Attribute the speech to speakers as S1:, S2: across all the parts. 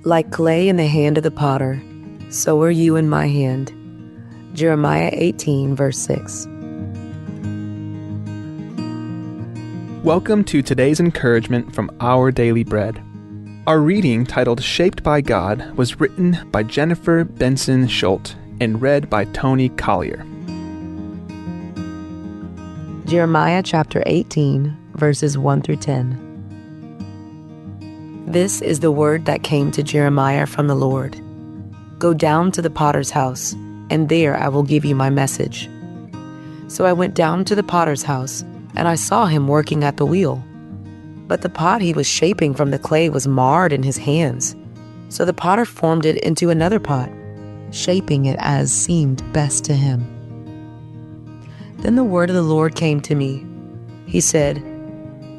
S1: Like clay in the hand of the potter, so are you in my hand. Jeremiah 18, verse 6.
S2: Welcome to today's encouragement from Our Daily Bread. Our reading, titled Shaped by God, was written by Jennifer Benson Schultz and read by Tony Collier.
S1: Jeremiah chapter 18, verses 1 through 10. This is the word that came to Jeremiah from the Lord. Go down to the potter's house, and there I will give you my message. So I went down to the potter's house, and I saw him working at the wheel. But the pot he was shaping from the clay was marred in his hands. So the potter formed it into another pot, shaping it as seemed best to him. Then the word of the Lord came to me. He said,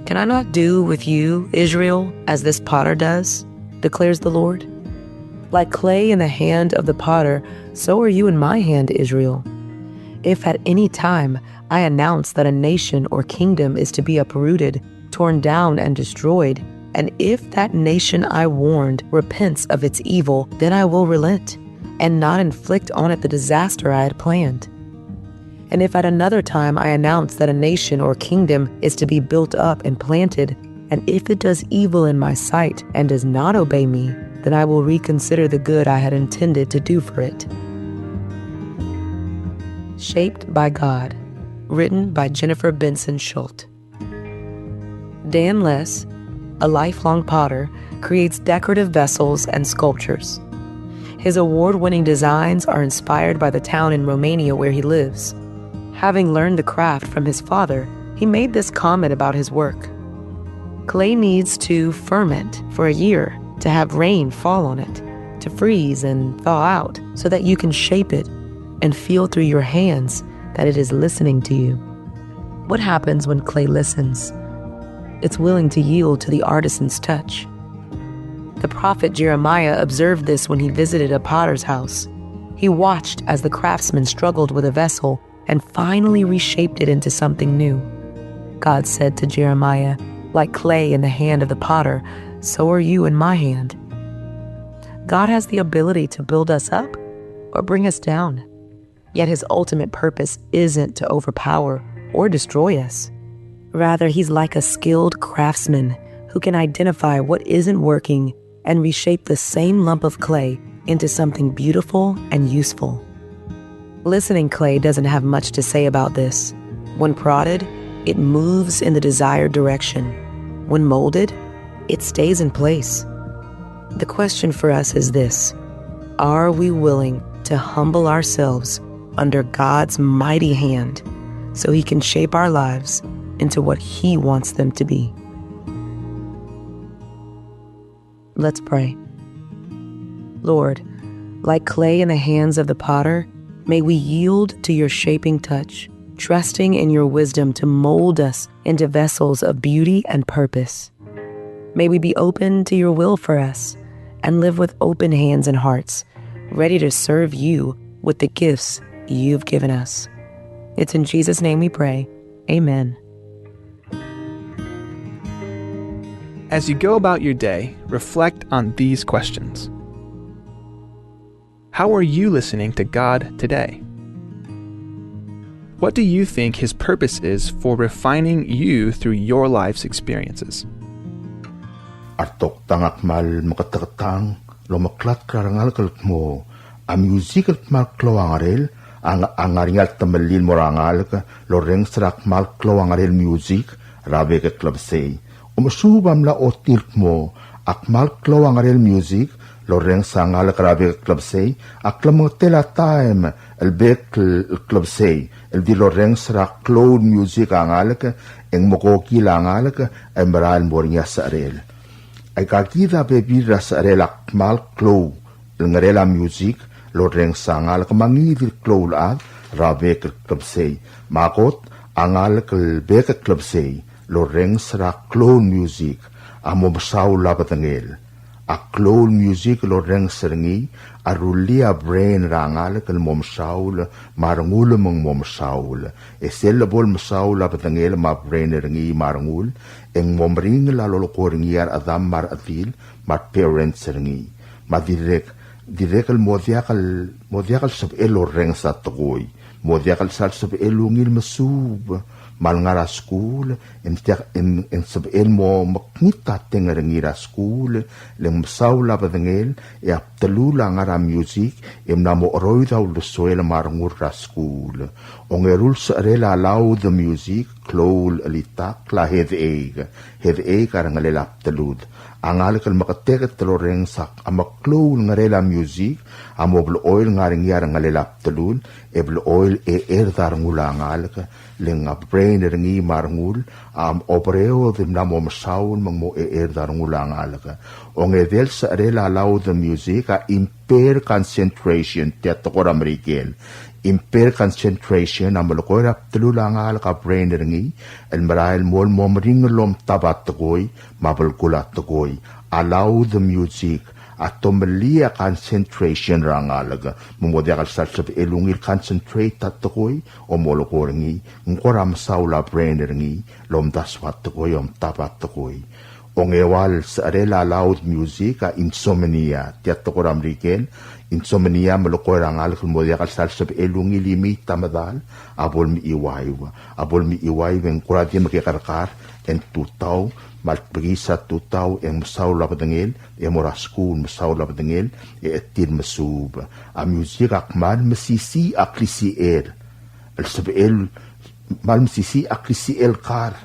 S1: Can I not do with you, Israel, as this potter does, declares the Lord? Like clay in the hand of the potter, so are you in my hand, Israel. If at any time I announce that a nation or kingdom is to be uprooted, torn down, and destroyed, and if that nation I warned repents of its evil, then I will relent, and not inflict on it the disaster I had planned. And if at another time I announce that a nation or kingdom is to be built up and planted, and if it does evil in my sight and does not obey me, then I will reconsider the good I had intended to do for it. Shaped by God, written by Jennifer Benson Schultz. Dan Less, a lifelong potter, creates decorative vessels and sculptures. His award-winning designs are inspired by the town in Romania where he lives. Having learned the craft from his father, he made this comment about his work. Clay needs to ferment for a year to have rain fall on it, to freeze and thaw out so that you can shape it and feel through your hands that it is listening to you. What happens when clay listens? It's willing to yield to the artisan's touch. The prophet Jeremiah observed this when he visited a potter's house. He watched as the craftsman struggled with a vessel and finally reshaped it into something new. God said to Jeremiah, Like clay in the hand of the potter, so are you in my hand. God has the ability to build us up or bring us down. Yet his ultimate purpose isn't to overpower or destroy us. Rather, he's like a skilled craftsman who can identify what isn't working and reshape the same lump of clay into something beautiful and useful. Listening clay doesn't have much to say about this. When prodded, it moves in the desired direction. When molded, it stays in place. The question for us is this: are we willing to humble ourselves under God's mighty hand so he can shape our lives into what he wants them to be? Let's pray. Lord, like clay in the hands of the potter, may we yield to your shaping touch, trusting in your wisdom to mold us into vessels of beauty and purpose. May we be open to your will for us and live with open hands and hearts, ready to serve you with the gifts you've given us. It's in Jesus' name we pray. Amen.
S2: As you go about your day, reflect on these questions. How are you listening to God today? What do you think his purpose is for refining you through your life's experiences?
S3: Artok tangak mal makatakatang lomaklat karangal kalat mo a musical mal kloangarel ang angaringal tamalin morangal ka loreng srak mal kloangarel music rabe ka club say umusubam la otilk mo ak mal kloangarel music loreng sangal ka rabe ka club say ak lamotela time el bek club say el di loreng srak cloud music angal ka eng mokoki langal ka emral moringa sarel ay kakita bebira sa relak mal klow ngarela music loreng sangal kamangidir klow ag rabe club say makot angal kelbe club say loreng sra klow music amom saw labatangel a klow music loreng serengi arulia brain rangal kel mom saul marangul mom saul esel bol saul labatangel ma brain rengi marangul eng momring la lolokoringiar adam mar atil mar parents rengi direk al modiakal sab elo reng sa togoy modiakal sal sab elungil masub mal ngara school en sab el mo maknita tengar ngira school lem saula badengel e aptelula ngara music em namo roida ul soel marngur ra school ongerul rela allow the music klol alita kla head egg arangalela aptelud angal kal makatek teloreng sak amaklol ngarela music amobl oil ngaring yarang ngalela aptelud ebl oil dar ngulangal ka lenga brain ringi marngul opereo dim namo masaun mo dar ngulangal ka ongedel sa rela allow the music a impair concentration teatokor amerikel impair concentration amolokor aptelulangal ka brain ringi el marail mol momring lom tabat togoy mabel kulat togoy allow the music atomelia concentration rangalaga mumodiakal salsab elungil concentrate tatokoy o molokoringi ngoram saula brain ringi lom daswat tokoy tabat tokoy ongewal sa arela loud music insomnia tiatokoram riken insomnia molokoy rangal mumodiakal salsab elungil limit tamadal abol mi iway ven kuradi makikarkar en tutaw malpagi sa tutaw en masaula padengel e moraskun masaula padengel e etir masub a music akman masisi aklisi el sabel mal masisi aklisi el kar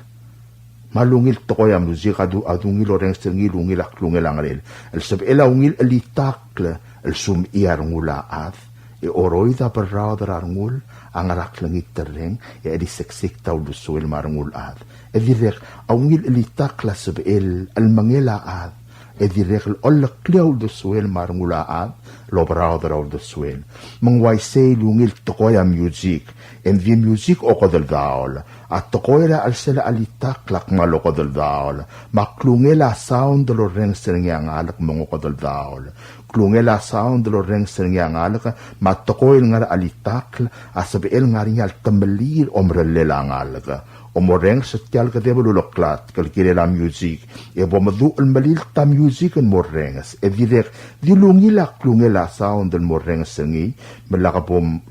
S3: malungil tokoy a music adungil oreng stengil ungil aklungil angrel el sabel ungil elitakle el sum iar ngulaat e oroida berradar arngul angarak langit tereng e edi seksik taw lusuel marngul ad e direk awngil elitak la sabel al mangela ad e direk all kliaw lusuel marngul ad lo berradar of lusuel mangway say lungil tokoy music en vi music o kodel daol at tokoy la al sela alitak lak malo kodel daol maklungela sound lo reng sereng alak mongo kodel daol klungela sound lo reng sereng alak matokoy ngar alitak asabel ngarinyal tembelir omrelela alak omoreng setial ka debolo loklat kalkire la music e bomadu al malil ta music en morengs e direk dilungila klungela sound el morengs sengi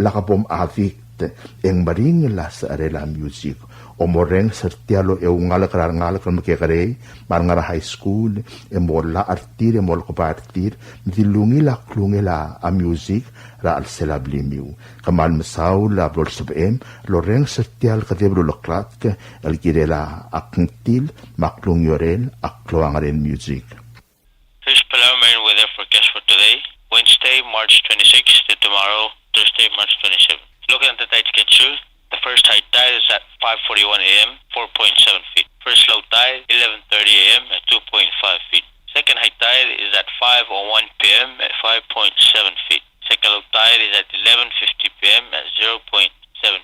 S3: lakabom avik en maring la sa arela music o moreng sertialo e ungala kan makekare marngara high school e mola artir e mol ko partir dilungi la klungela a music ra al selablimiu kamal masaw la blol sabem loreng sertial kadebro loklat el girela akntil maklung yorel akloangaren music.
S4: Here's preliminary weather forecast for today, Wednesday, March 26th to tomorrow, Thursday, March 27th. Looking at the tide schedule, the first high tide is at 5:41 a.m., 4.7 feet. First low tide, 11:30 a.m. at 2.5 feet. Second high tide is at 5:01 p.m. at 5.7 feet. Second low tide is at 11:50 p.m. at 0.7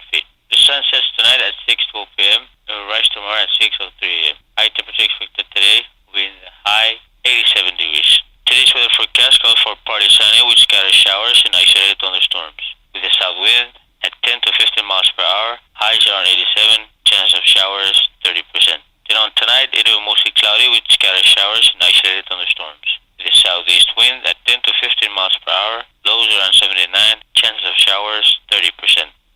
S4: feet. The sun sets tonight at 6:12 p.m. and will rise tomorrow at 6:03 a.m. High temperature expected today will be in the high 87 degrees. Today's weather forecast calls for partly sunny with scattered showers and isolated thunderstorms. With a south wind at 10 to 15 miles per hour, highs are on 87, chance of showers 30%. Then on tonight, it will be mostly cloudy with scattered showers and isolated thunderstorms. With a southeast wind at 10 to 15 miles per hour, lows around 79, chance of showers 30%.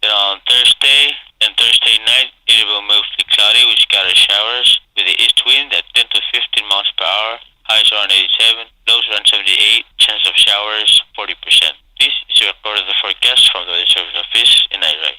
S4: Then on Thursday and Thursday night, it will be mostly cloudy with scattered showers with the east wind at 10 to 15 miles per hour, highs around 87, lows around 78, chance of showers 40%. This is a report of the forecast from the Weather Service Office in Nairobi.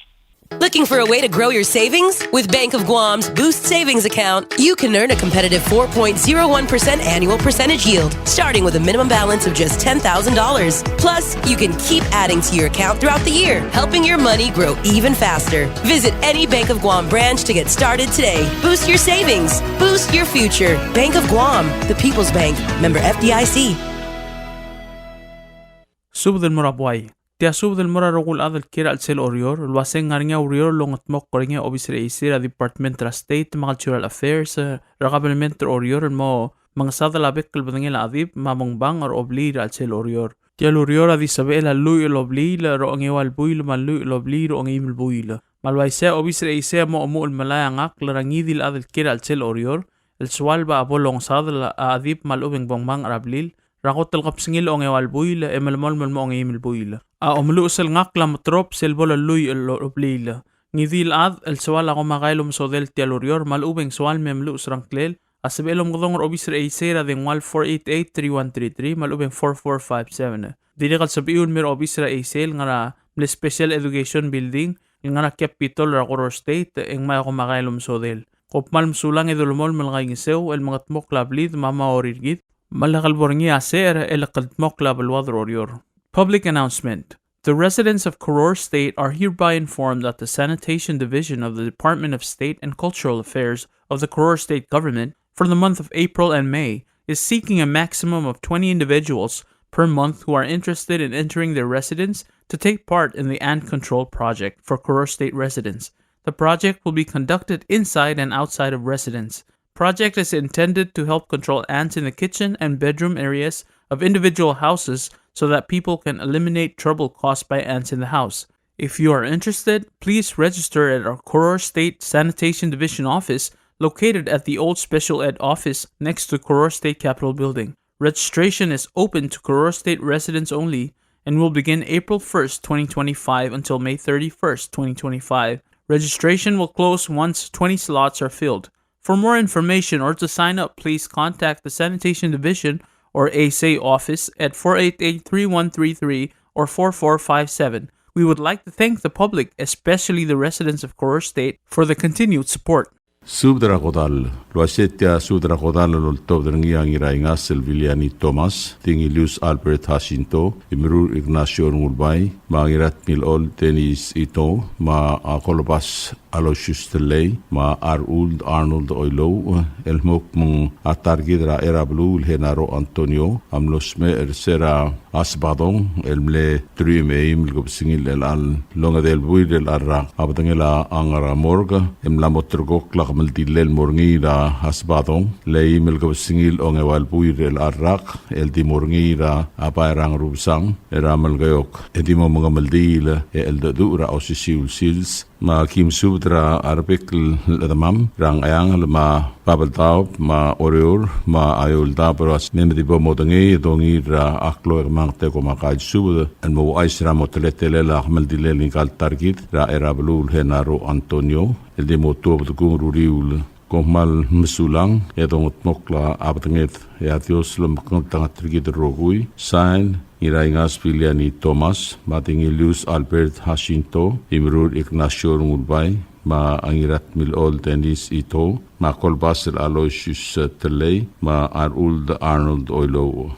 S5: Looking for a way to grow your savings? With Bank of Guam's Boost Savings Account, you can earn a competitive 4.01% annual percentage yield, starting with a minimum balance of just $10,000. Plus, you can keep adding to your account throughout the year, helping your money grow even faster. Visit any Bank of Guam branch to get started today. Boost your savings. Boost your future. Bank of Guam, the People's Bank. Member FDIC.
S6: Sub del Morabuay. Tia sub del Mora rogul adal kira al sel orior, luaseng ngaringa orior longat mok koringa obisre isira Department of State Cultural Affairs, ragabelment orior mo mangsada labek kalbadangil adib mamong bang or oblir al sel orior. Tia orior adi sabela lui oblir ro angewal buil malu oblir ro angimil buil. Malwaisa obisre isira mo omu malayangak larangidil adal kira al sel orior, el swalba abolong sadal adib malubeng bongmang arablil, Rakot talkapsingil o ngewal buila, emalmol mo ang imil buila. Omluusal ngakla matrop selbola luy oblila. Ngidil ad, el sawal ako makailom so del tialurior, malubeng sawal memluus rangklel, asabelom gudong obisra eisera den wal 488-3133, malubeng 4457. Dili kal sabiun mer obisra eisel nga na special education building, nga na Capitol Racoror State, ang may ako makailom so del. Kopmal msulang edulmol malakay ngisew, el mga tmok lablid, mama orirgit, malakalbor ngi aser, el akadmok labalwadrorior. Public announcement. The residents of Koror State are hereby informed that the Sanitation Division of the Department of State and Cultural Affairs of the Koror State Government for the month of April and May is seeking a maximum of 20 individuals per month who are interested in entering their residence to take part in the Ant Control Project for Koror State residents. The project will be conducted inside and outside of residence. Project is intended to help control ants in the kitchen and bedroom areas of individual houses so that people can eliminate trouble caused by ants in the house. If you are interested, please register at our Koror State Sanitation Division office located at the old Special Ed office next to Koror State Capitol Building. Registration is open to Koror State residents only and will begin April 1st, 2025 until May 31st, 2025. Registration will close once 20 slots are filled. For more information or to sign up, please contact the Sanitation Division or ASA office at 488-3133 or 4457. We would like to thank the public, especially the residents of Koror State, for the continued support.
S7: Subdra Kodal, Loasetia Sudra Kodal Tobdrangiang Iraingas Silviliani Thomas, Tingilius Albert Jacinto, Imru Ignacio Mulbay, Mangirat Milol Denis Ito, Ma Akolobas Aloysius Telay, Ma Arnold Oilo, Elmok Mung Atargidra Erablu, Henaro Antonio, Amlosme Ersera Asbadong, Elmle Triumeim, Gobsingil El Al, Longa del Buid El Arra, Abdangela Angara Morga, Emlamotrgok Maldilel Morngira Asbadong, Lei Melgobsingil Ongewal Buid El Arrak, El Di Morngira Abairang Rubsang, Eramal Gayok, Edimo Maldil, El Dura Osisiul Sils, Ma Kim Subdra Arbikel Ladamam, Rang Ayang, Ma Babaltaub, Ma Orior, Ma Ayol Dabras, Nemedibo Modangi, Dongira Aklo Mangte Komakaj Sud, and Mo Aisra Moteletela, Maldilel Nigal Targit, Ra Erablul Henaro Antonio, El Demoto of the Gururiul, Komal Msulang, Edong Mokla Abdanget, Yatios Lumkantangatrigit Rogui, Sign, Iraingas Filiani Thomas, Matingilius Albert Jacinto, Imrur Ignacio Mulbay, Ma Angirat Milol Denis Ito, Ma Kolbasel Aloysius Telay, Ma Arnold Oilo.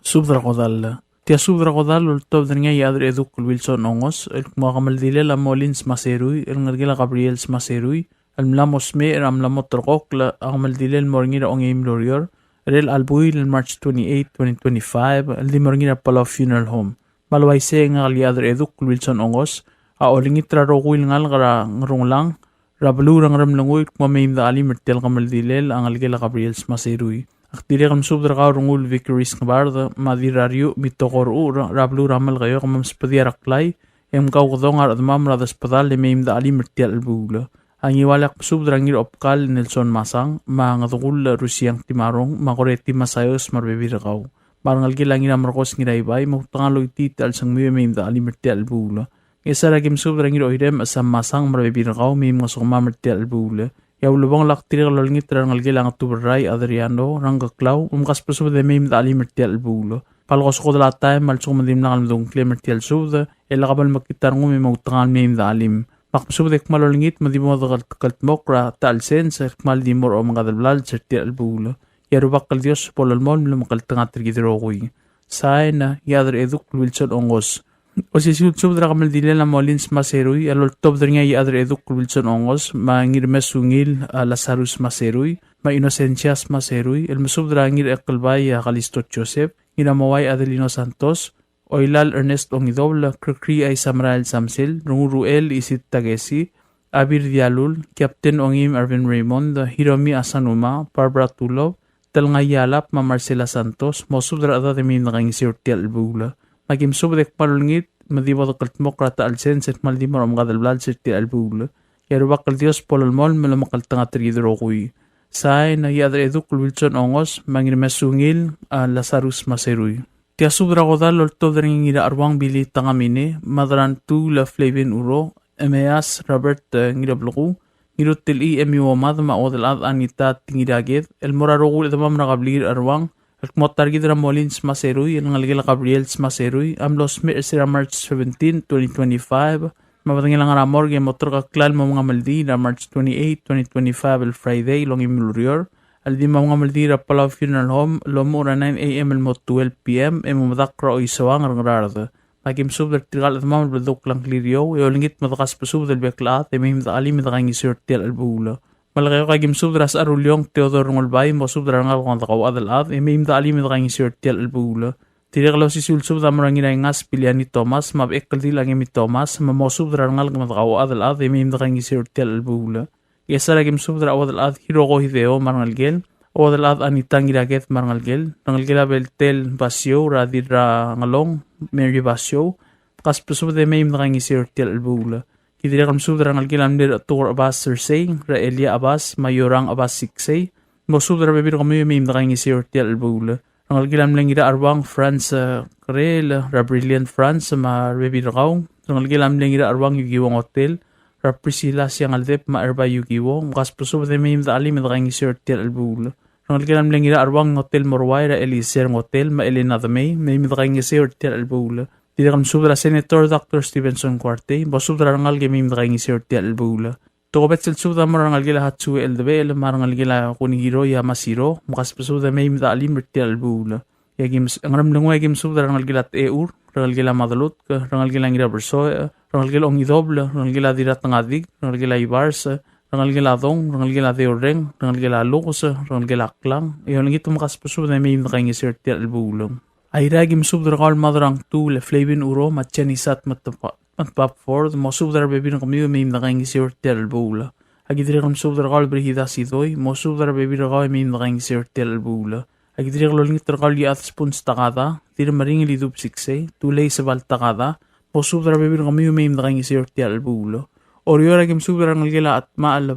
S6: Subdra Kodal. Tia Subdra Kodal ultob dringa yadr eduk Wilson Ongos, el Mokamaldile la Molins Maserui, el Ngergila Gabriels Maserui, el Mlamos Me, el Amlamotrokok, la Amaldile el Morngira Ongim Lorior, Rel Albuil in March 28, 2025, el di Morngira Palau Funeral Home. Malwaise nga liadr eduk Wilson Ongos, a oringitra roguil ngal ngrong lang, rablu rang ramlanguy kumamayim da ali mertel kamaldilel ang algela Gabriels Maserui. Akdiri kam subdra ka rungul Vicaries Ngabarda, madiraryo mitokor ura, rablu ramal kayo kamam spadia raklay, em kau kadong aradmam radas padal mayim da ali mertel albula. Ang iwalak subdra ngir opkal Nelson Masang, mga tukul Rusyang Timarong, makoreti masayos marbebirakaw. Marang algila ngir amarkos ngiraybay, magtangaloy tital sang mayim da ali mertel albula. Isa lagim subdra ngir oirem asam Masang marbebirakaw, mayim nga sukma mertel albula. Yaw lubang laktiri kalolngit rang algilang tuberay Adriano ranggaklaw umkas pasubad mayim da ali mertel albula. Palkos ko dalatay malsuk madim na kalmadong kle mertel subda, elakabal magkitar ngumi magtangal mayim da alim. Makpasubad malolngit madimo da kaltmokra talsen sa maldimor o mga dalblal sa mertel albula. Yarubak kal Dios pololmol lumakaltangat rigidirokoy. Say na yadr eduk Wilson Ongos. O si subdra kamaldile na Molins Maserui, aloltob dra nga yadr eduk Wilson Ongos, mangir mesungil Lazarus Maserui, ma Inocencias Maserui, el mesubdra ngir ekalbay Kalisto Joseph, ginamaway Adelino Santos, Oilal Ernest Ongidobla, Krikri ay Samrael Samsil, Runguruel Isit Tagesi, Abir Dialul, Captain Ongim Arvin Raymond, Hiromi Asanuma, Barbara Tulov, Talngayalap, Ma Marcela Santos, mo subdra ada demin nakang Tial Bula. Magim subdek palungit, madiwad kaltmokrata alsen set maldimor am gadalblad set Tial Bula. Yarubak kal Dios pololmol melamakal tangat rigidirokuy. Say na yadre eduk Wilson Ongos mangirimesungil Lazarus Maseruy. Tia subra kodal lolto dring ngira arwang bili tangamine madran tu la Flavin Uro Emeas Robert ngira bloku ngirut til I emiwa madma odel ad anita tingiraged el morarogul edamam nakablir arwang el kmotar gidra Molins Maseruy el ngalgila Gabriels Maseruy amlos mir sira March 17, 2025 mabatangil ang aramor ge motor ka klal mo mga maldi na March 28, 2025 el Friday long imulurior al di mga maldi ra Palau Funeral Home lomo ra 9 a.m. el mo 12 p.m. e mo madakra o isawang rangrarada Magim sub der tigal at mamul bedok lang klirio lingit madakas pasub del beklat e mahim da alim da kangi sirtel albula malagay kagim sub der as arulyong Theodore Ngolbay mo sub der ngal kon takaw adal at e mahim da alim da kangi sirtel albula Tirigalo si sulsub da marang ina ngas Piliani Thomas mabekal di lang imi Thomas mamosub der ngal kon takaw adal at e mahim da kangi sirtel albula Yesa lagim sub der adal at Hiroko Hideo marangal gel Odal at anitang giraget marangal gel nangal gela beltel basyo radira ngalong Mary Basyo kas pesub de may ngangi sirtel albula kidira kam sudra ngal gilam der Tor Abbas Cersei ra Elia Abbas Mayorang Abbas Siksei mo sudra bebir kam may ngangi sirtel albula ngal gilam lengira arwang France Krel ra Brilliant France ma bebir raw ngal gilam lengira arwang yugiwong hotel ra Priscilla siyang aldep ma erba yugiwong kas pesub de may ngangi sirtel albula ngal gilam lengira arwang hotel Morway ra Eliezer hotel ma Elena the may midrangi sirtel albula Dili kam subra Senator Dr. Stevenson Quarte bo subra ngal ge midrangi sirtel albula to bet sel subra marangal gila hatsu eldebel marangal gila kunigiro ya masiro mukas subra may midalim sirtel albula yagim ngaram lengwa yagim subra ngal gila eur rangal gila madalut rangal gila ngira berso rangal gila ongidobla rangal gila dirat ngadig rangal gila ibars rangal gila dong, rangal gila deoreng, rangal gila lukos, rangal gila klang. Iyon lang ito makaspaso na may nakaingi sirti albulong. Ay ragim subdra kal madrang tu le Flavin Uro matchanisat matpap Ford mo subdra bebin kami may nakaingi sirti albula. Agidri kam subdra kal brihida sidoy mo subdra bebin kami may nakaingi sirti albula. Agidri kal lingit kal liat spons takada, tira maring lidup sikse, tulay sa bal takada, mo subdra bebin kami may nakaingi sirti albula. Oriora gim subra ngal gila at maal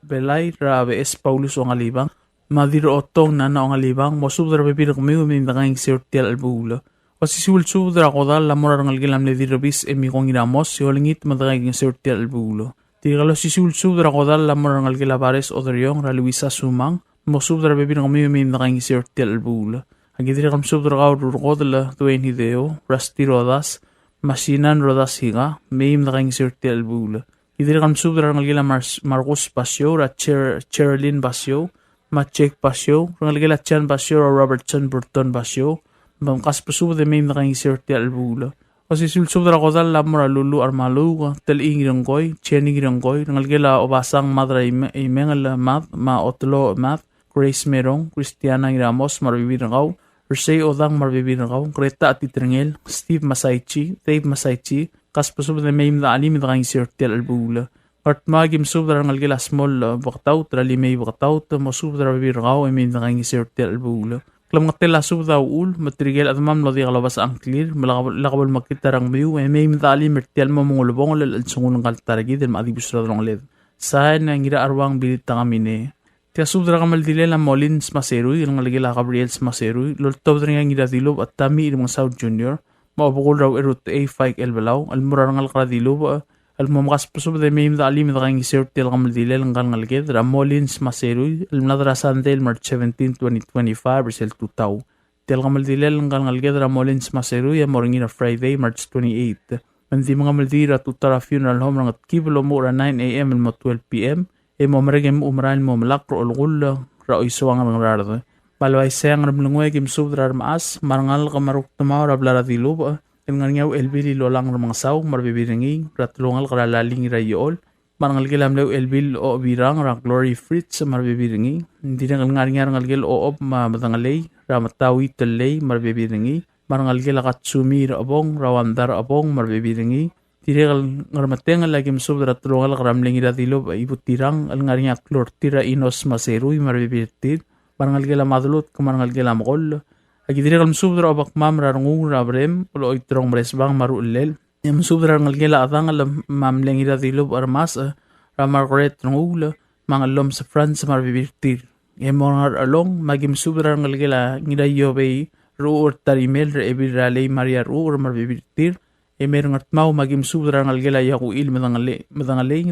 S6: belay rabe es Paulus o ngalibang madiro otong na o ngalibang mo subra bebir kumiu min nanging sirtel albula o si sul subra kodal la morar ngal gilam le dirobis emi kong inamos si holingit madaging sirtel albula tigalo si sul subra kodal la morar ngal gila bares oderyong ra Luisa Sumang mo subra bebir kumiu min nanging sirtel albula agidri kam subra gaur kodal Dwayne Hideo Rusty Rodas Masinan Rodas Higa, Mayim na kayong sirti albula. Idiri kam subra ngal gila Marcos Basyo, ra Cherilyn Basyo, Machek Basyo, ngal gila Chan Basyo, ra Robertson Burton Basyo, bangkas pasubra de Mayim na kayong sirti albula. O si subra kodal lamura Lulu Armalu, tel ingiranggoy, Chen ingiranggoy, ngal gila obasang madra imengal math, ma otlo math, Grace Merong, Christiana Ramos, marbibiranggaw, Persay Odang marbibiranggaw, Greta Atitrengel, Steve Masaichi, Dave Masaichi, kaspasub na may alim na kayong sirtel albula. Kart magim subra ngal gila small baktaw, trali may baktaw, masub na marbibiranggaw, ay may na kayong sirtel albula. Klam ngatela subda ul, matrigel at mam lodi kalabas ang clear, malakabal magkitarang biyu, ay may alim mertial mo mongulubong lal sungun ng kaltaragi, din maadibus radong led. Saan na ngira arwang bilit tangamine. Tia subdra kamal dile la Molins Maseruy, ilang alagila Gabriels Maseruy, loltob na nga ngira dilob at tami ilang South Junior, maabukul raw erut A5 elbalaw, almurar ngal kradilob, almamakas pasub de may imda alim da kang isir til kamal dile lang ngalged, ra Molins Maseruy, almnadra Sandel March 17, 2025, Brazil 2000. Til kamal dile lang ngalged, ra Molins Maseruy, amorangina Friday, March 28. Mandi mga maldira tutara funeral home rangat kiblo mo ra 9 a.m. and 12 p.m. E mo maragem umral mo malakro ulgulla ra iswang ang rardo balway sayang ramlungwe kim subdrar maas marangal kamaruk tumaw ra blara diluba nganyaw elbili lolang mga saw marbibiringi ratlungal karalaling rayol marangal gilam lew elbil o birang ra Glory Fritz marbibiringi hindi na ngangyar ngalgel o ma matangalay ra matawi telay marbibiringi marangal gila katsumi ra abong rawandar abong marbibiringi Tirigal ngarmateng lagim subra tulungal karamling idatilob ibutirang al ngarinya klor tira inos Maseruy marbibirtid marangal gila madulot kumarangal gila makol agidirigal subra obak mam rarungung rabrem ulo itrong bresbang marullel yam subra ngal gila atang al mamleng idatilob armas ra Margaret rungula mga lom sa France marbibirtir. Emongar along magim subra ngalgela ngira yobe ruur tarimel re ebirale Maria ruur marbibirtir. Emer ngatmau magim subra ngalgela yaku il madangale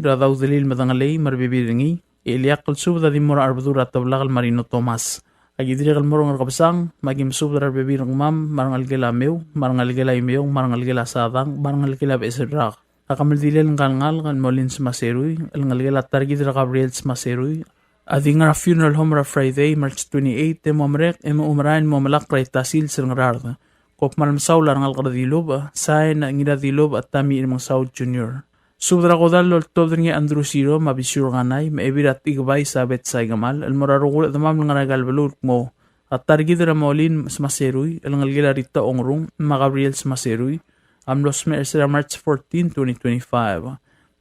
S6: radaw dalil madangale marbibiringi. Eliakal subra di mora arbadura tablagal Marino Tomas. Agidirigal morong kabsang magim subra arbibirang mam marangalgela meu marangalgela imeu marangalgela sadang marangalgela beserak. Akamaldilel ngalngal kan Molins Maseruy, ngalgela targid ra Gabriel Maseruy. Adi nga funeral home ra Friday, March 28, mamrek umarayan mamalak ra itasil sa ngararda. Kop malamsaw la ngal karadilob, saay na ngiradilob at tami imang Saud Jr. Subra ko dal loltob nga Andrew Siro, mabisur nganay, maibirat igabay sabet sa igamal, almararugul at damam nga nagalbalot mo. At targid ra Molins Maseruy, ngalgela rita ongrung, Gabriel Maseruy. Amlos Mercer March 14, 2025.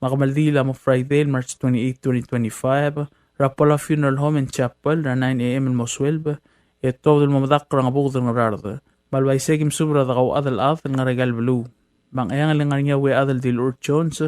S6: Makamaldila mo Friday, March 28, 2025. Rapola Funeral Home and Chapel, na 9 a.m. in Moswelb. Ito dul mamadakra nga bukod ng rarda. Balbay segim subra dakaw adal at nga regal balu. Bang ayang alangan niya we adal dil urchons,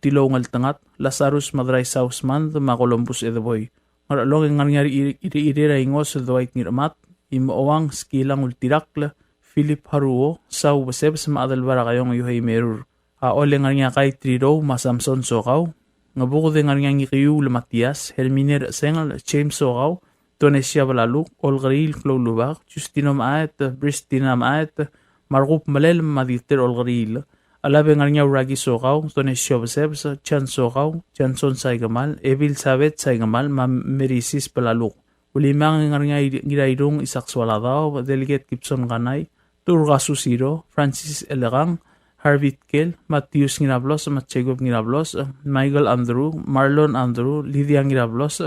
S6: tilo ngal tangat, Lazarus Madray Sausman, ma Columbus edaboy. Maralong nga nangyari iri-iri ingos sa duwait ngiramat, imoawang skilang ultirakla, Philip Haruo, sa ubaseb sa maadalbara kayong yuhay merur. Ole nga nga kay Triro, Masamson Sokaw. Nga bukod nga nga ngikiyu Matias, Herminer Sengal, James Sokaw, Tonesia Balaluk, Olgaril Klolubak, Justino Maet, Bristina Maet, Margup Malel Maditer Olgaril. Alabe nga nga Ragi Sokaw, Tonesia Baseb, Chan Sokaw, Chanson Saigamal, Evil Sabet Saigamal, Merisis Balaluk. Ulimang nga nga girairong isakswaladaw, Delegate Gibson Kanay, Turga Susiro, Francis Elegang, Harvey Kel, Matthews Nginablos, Matchegov Nginablos, Michael Andrew, Marlon Andrew, Lydia Nginablos,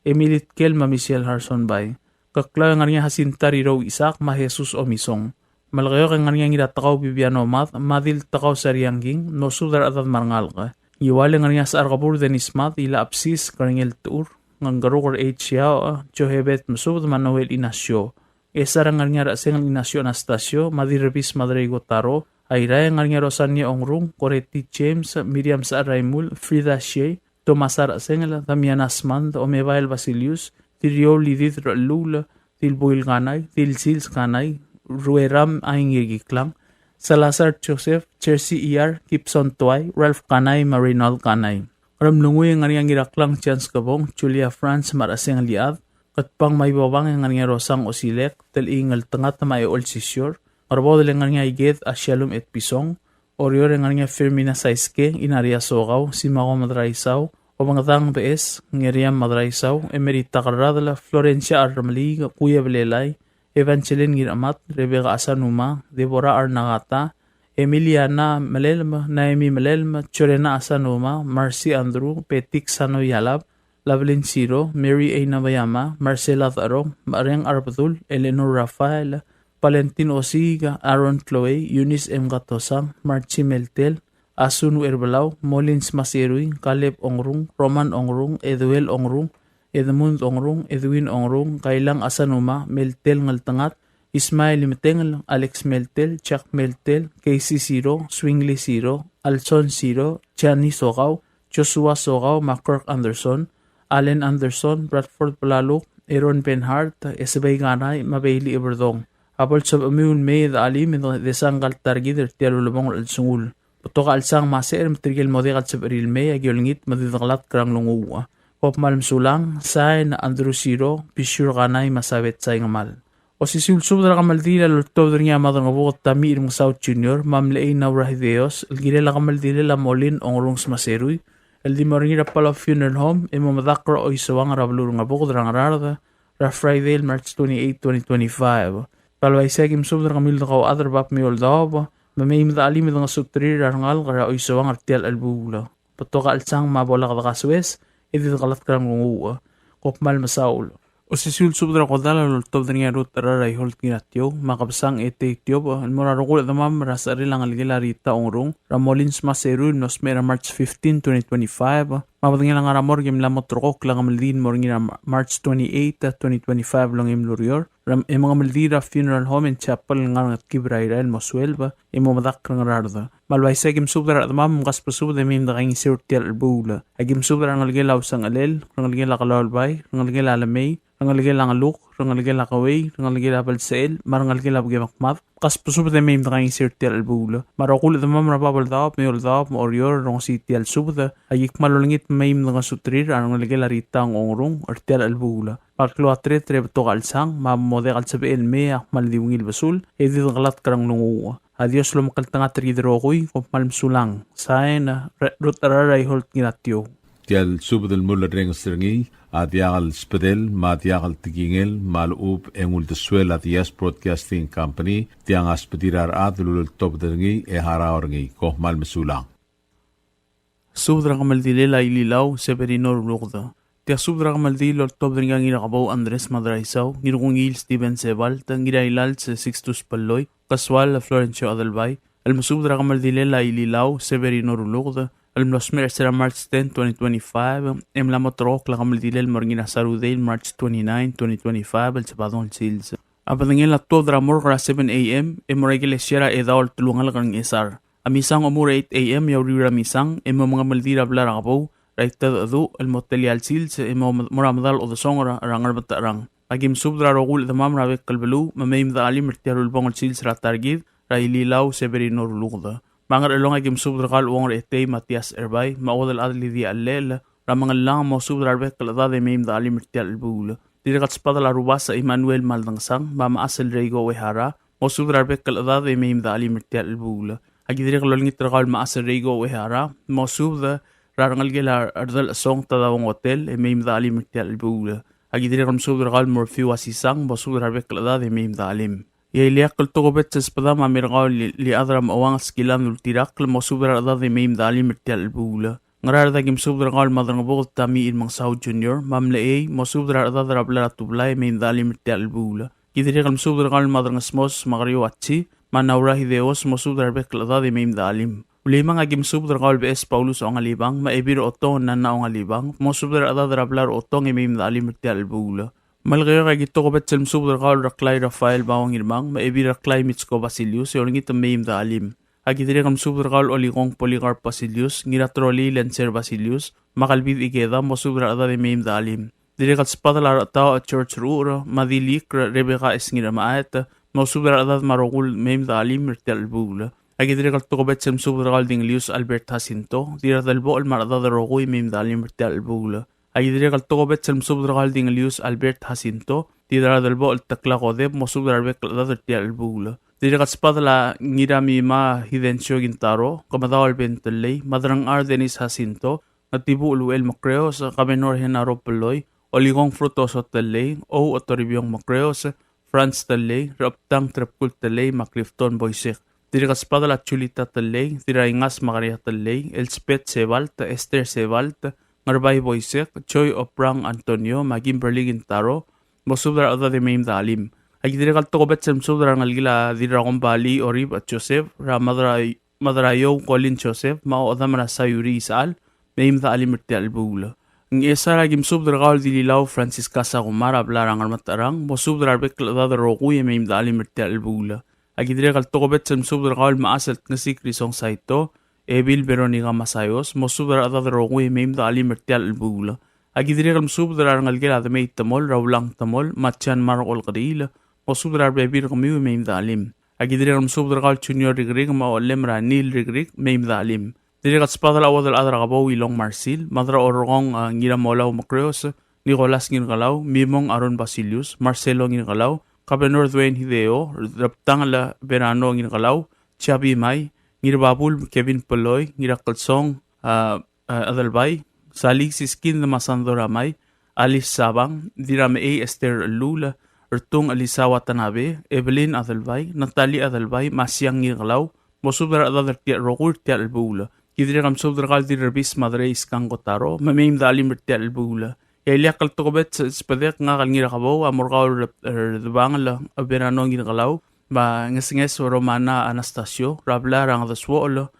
S6: Emilit Kel, Michelle Harson Bay. Kaklaw nga nga Hasinta Riro Isak, Jesus Omisong. Malagayo nga nga ngiratakaw Bibiano Math, Madil Takaw Sarianging, no sudar atad marangal ka. Iwali nga nga sa Arkabur Denis Math, Ila Apsis, Karingel Tour, Ngangarukor H. Yao, Johebet Masud, Manuel Inasio. Esarang nga sengal Inasio Anastasio, Madirabis Madrigo Taro, Ayraya nga Rosanio Ongrung, Coreti James, Miriam Saraimul, Frida Shea, Tomasar Sengal, Damian Asmand, Omebael Basilius, Tirio Lidit Lula, Tilbuil Kanay, Tilsils Kanay, Rueram Aingigiklang, Salazar Joseph, Chelsea ER, Gibson Tuay, Ralph Kanay, Marinol Kanay. Ramlungoy nga ngiraklang Chance Kabong, Julia France Maraseng Liad, Katpang may babang nga nga Rosang Osilek, Talingal Tangat na may Olsisyor, Marbo dali nga nga Igeth Asyalum et Pisong, Orior nga nga Firmina Saiske, Inaria Sokaw, Simako Madraisaw, o mga tang BS, Ngeriam Madraisaw, Emerita Carradala, Florencia Arramali, Kuya Belelay, Evangeline Giramat, Rebecca Asanuma, Deborah Arnagata, Emiliana Malelma, Naomi Malelma, Chorena Asanuma, Marcy Andrew, Petik Sano Yalab, Lavelin Siro, Mary A. Nabayama, Marcela Taro, Mariang Arbadul, Eleanor Rafael, Valentin Osiga, Aaron Chloe, Eunice M. Gatosang, Marchi Meltel, Asunu Erbalao, Molins Masiruy, Caleb Ongrung, Roman Ongrung, Eduel Ongrung, Edmund Ongrung, Edwin Ongrung, Kailang Asanuma, Meltel Ngaltangat, Ismail Limiteng, Alex Meltel, Chuck Meltel, Casey Siro, Swingley Siro, Alson Siro, Chani Sokaw, Joshua Sokaw, McCork Anderson, Allen Anderson, Bradford Palaluk, Aaron Benhart, Esabay Ganay, Mabayli Iberdong. Apol sa Amiyun May da Alim, desang kaltargid, Tialo Lumong Al-Sungul. Puto ka alsang maser, matrigil mo dekat sa April May, agyolngit, madidanglat karang lunguwa. Pop malam sulang, say na Andrew Siro, Pishur Kanay, masabit sa ingamal. O si Sulsub na kamaldila, lultob na nga madang abukot tami ilmong South Junior, mamlain na Urahideos, ilgila kamaldila la Molin, Ongrungs Maseruy, el di moringira pala funeral home, mamadakra o isawang rablur nga bukod rang rarda, ra Friday, March 28, 2025. Palway segim subdra kamil na kao adar bap mi oldab, mamay madali nga sutri rangal kara o isawang artial albula. Pato ka alsang mabola ka kaswes, edit kalat karang lunguwa, kopmal masaul. O si Sulsub na kodala lultob na nga rut raray holt kinatyo, makabsang ete ityob, morarukul at namam rasari lang aligila rita ongrung, Ramolins Maserun, Nosmera March 15, 2025, Mabadangin lang aramor game lamot rokok lang amaldin mo rin March 28, 2025 lang imlurior. Mga maldira funeral home and chapel nga at kibraira el moswelba imo madak ng rarda. Malway sa game subdara at mamam kas pasubda mim da kayong sirtial albula. Agim subdara ang algilaw sang alel, ang algilaw kalalbay, ang algilaw alamay, ang algilaw aluk, ang algilaw kaway, ang algilaw balsel, marang algilaw gamakmat. Kas pasubda mim da kayong sirtial albula. Marokul da mam rababal daop, may uldaop, maorior, rong sitial subda. Agik malulungit mim da kasutrir, ang algilaw rita ang ongrong, artial albula. Parklo atre to kalsang, mamode kalsabiel me maldiwingil basul, edit galat karang nunguwa. Adios lo makaltanga tridrokoy, kung malmsulang. Saen rutararay holt ginatyo.
S7: Tial subdel mulla reng stringi, adiagal spedel, madiagal tigingel, malub engul de suel adias broadcasting company, tiang aspedirar adlul top derngi e haraorngi, koh malmsulang.
S6: Subdra kamaldilila ililaw, Severino Rulukda. Tia subdra kamaldilo top derngi ang inakabaw Andres Madraisaw, ngirungil Steven Sebal, tang ginailal sa Sixtus Paloy, Kaswal Florencio Adalbay, almusubdra kamaldilila ililaw, Severino Rulukda, almlosmer sera March 10, 2025, emlamotrok la kamaldilil morgina Sarudale March 29, 2025, al sabadong sils. Apadangin la to dramor kara 7 a.m. Emoregile sierra edawal tulungal kang isar. Amisang umura 8 a.m. Yaurira misang, emo mga maldira blara kapo, Raitad adu, almotelial sils, emo moramadal o dasongara rangar batarang. Agim subdra rogul damam ravek kalbalu, mamaim da alim rtiarul bongol sils ratargid, raililaw Severino Rulukda. Mangar elong agim subdra kal uong retay Matias Erbay, maodal adli di alel, ramangal lang mo subdra ravek kalada de maim da alim rtiarul bula. Dirakat spadal arubasa Emmanuel Maldangsang, mama asel Rego Wehara, mo subdra ravek kalada de maim da alim rtiarul bula. Agidirik lolngit rakal ma asel Rego Wehara, mo subdra rarangal gila ardal asong tadawang hotel e maim da alim rtiarul bula. Agidirik am subdra kal morfiu asisang, mo subdra ravek kalada de maim da alim. Yailiak kultugobet sa espada mamirgaw li adram awang skilan ultirak mo subdra da de maim da alim rtiarul bula. Ngarar da gim subdra kal madrang bukot tami in mang South Junior, mamle e mo subdra da rabla tublay maim da alim rtiarul bula. Gidirik am subdra kal madrang smos magariyo atsi, manawra hideos mo subdra ravek kalada de maim da alim. Ulimang agim subdra kal BS Paulus o ngalibang, maebir otong nana o ngalibang, mo subdra da rablar otong maim da alim rtiarul bula. Malgaya kay gito ko bet sa subdra kal Raklay Rafael bawang irmang, maebir Raklay Mitsko Basilius, yung ngito maim da alim. Agidiri kam subdra kal Oligong Policarp Basilius, ngiratroli Lancer Basilius, makalbid igeda mo subdra da de maim da alim. Diri kat spadal tao at church ruura, madilik Rebecca esngira maet, mo subdra da marogul maim da alim rtiarul bula. Agidiri kat tukobet sa subdra kal Dinglius Albert Jacinto, dira dalbo al marada da rogoy maim da alim rtiarul bula. Agidiri kal tukobet sa subdra kal Dinglius Albert Jacinto, dira dalbo al takla kodeb mo subdra rebek da rtiarul bula. Diri kat spadala ngirami ma Hidencio Gintaro, kamadawal bentelay, madrang Denis Jacinto, natibu uluel Macreos, kamenor Henaro Peloy, Oligong Frutoso Talay, O Otoribiong Macreos, Franz Talay, Raptang Trepkul Talay, Maclifton Boysek. Diri kat spadala Chulita Talay, Diraingas Macaria Talay, Elspeth Sebalt, Esther Sebalt, Ngarbay Boysek, Choy Oprang Antonio, Magimberly Gintaro, mosubdra ada de maim da alim. Agidiri kal tukobet sa msubdra ngalgila dira Bali Orib at Joseph, ra madrayo Colin Joseph, mao odam ra sayuri isal, maim da alim irti albula. Ng isa ragim subdra kal dililaw Francis Casa Kumara blarang armatarang, mosubdra bekla da rokuya maim da alim irti albula. Agidiri kal tukobet sa msubdra kal maasalt nga si Crisong Saito, Ebil Veronica Masayos, mosubdra ada rokuya maim da alim irti albula. Agidiri kal msubdra ngalgila da may tamol, rawlang tamol, matyan marokol kadila, mosubdra bebir kamiwi maim da alim. Agidiri kal msubdra kal junior rigrig maolem ra Neil rigrig maim da alim. Diri kat spadala awadal adra kabaw Ilong Marsil, madra orong ngira molaw Macreos, Nicolas Ngirgalaw, Mimong Aron Basilius, Marcelo Ngirgalaw, Kapenor Dwayne Hideo, Raptang la Verano Ngirgalaw, Chabi May, Ngirbabul Kevin Peloy, Ngirakalsong Adalbay, Salig Siskin na Masandora May, Alice Sabang, Dirame A. Esther Lula, Ertung Alisawa Tanabe, Evelyn Adalbay, Natalie Adalbay, Masyang Ngirgalaw, mosubdra adar tia rokur tia albula. Kidri kam subdra kal di rebis madre iskang kotaro, mamim da alim tia albula. Yailiak kal tokobet spadek nga kal ngira kabaw, amor kal rebangala, aberano ngira kalaw, ba ngesinges Romana Anastasio, rabla rang da swolo,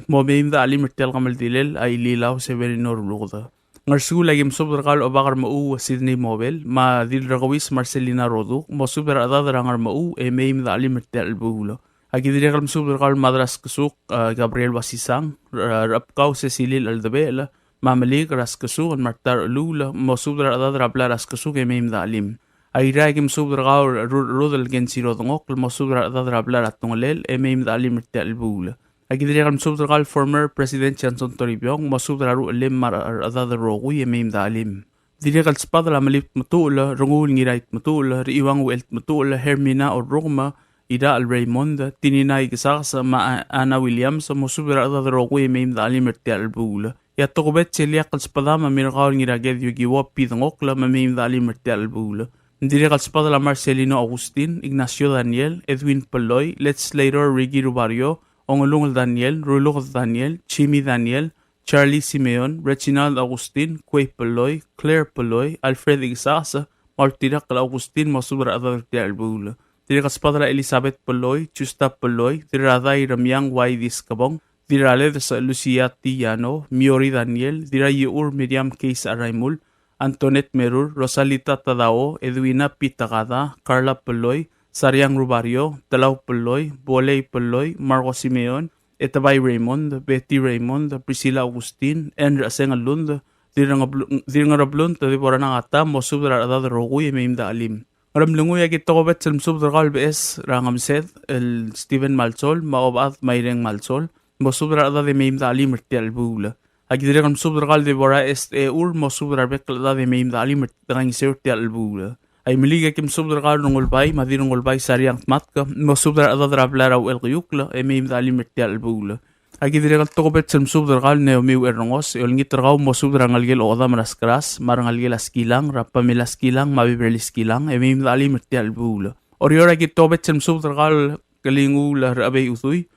S6: mo meim da alim mertel kamal dilel ay lilaw se Verinor Lugda. Ngar lagi msubrakal o bakar mau Sydney Mobile, ma dilragawis Marcelina Rodu, mo super adadra ngar mau meim da alim mertel bulo. Agi direkal msubrakal Madras Kusuk, Gabriel Wasisang, Rapkaw Cecilil Aldabela, Mamalik Raskasu, and Martar Lula, mo subra adadra Blaras Kusuk meim da alim. Ay ragim subrakal Rudel Gensiro Dongok, mo subra adadra Blarat Tongolel, meim da alim mertel bulo. Agidirigal msubdrakal former President Chanson Toribyong masubdraru alim mar adada rogu meim da alim. Dirigal spadala malip matula, rungul ngirait matula, riiwang welt matula, Hermina o Roma, Ida al Raymond, tininay kisaksa ma Anna Williams, masubdra adada rogu meim da alim erti albula. Yatokobet siliakal spadama mirakaw ngiraged yugiwa pidangokla meim da alim erti albula. Dirigal spadala Marcelino Agustin, Ignacio Daniel, Edwin Paloy, Let's Later Ricky Rubario, Ongolungol Daniel, Rulog Daniel, Chimi Daniel, Charlie Simeon, Reginald Agustin, Quay Paloy, Claire Paloy, Alfred Igsasa, Martirak Agustin, masubra adar ti albula. Dirikas padra Elizabeth Paloy, Chusta Paloy, Diraday Ramyang Waidis Kabong, Dirale sa Lucia Tillano, Miori Daniel, Dirayur Miriam Case Araymul, Antoinette Merur, Rosalita Tadao, Edwina Pitagada, Carla Paloy, Sariang Rubario, Talaw Paloy, Boley Paloy, Marco Simeon, Etabay Raymond, Betty Raymond, Priscilla Agustin, Enra Sengalund, Dirangarablund, Tadibora Nangata, Mosubra Adad Roguy, Meimda Alim. Ramlunguya Kitokobet, Subdra Galbes, Rangamsed, El Steven Malsol, Maobad Mayreng Malsol, Mosubra Adad de Meimda Alim, Tialbula. Agidrigam Subdra Debora Est Eur, Mosubra Bekla de Meimda Alim, Rangsir Tialbula. Ay miliga kim subdrakal ng ulbay, madirong ulbay sariang matka, mo subdra adadra blaraw el giyukla, meim dali mertial albula. Ay gidiregal tokobet sem subdrakal neo miu erongos, ngit mo subdra ngalgel oda maraskras, marangalgel askilang, rapamilaskilang, mabiberliskilang, meim dali mertial albula. Oriora kitobet sem subdrakal kalingula rabay utoy,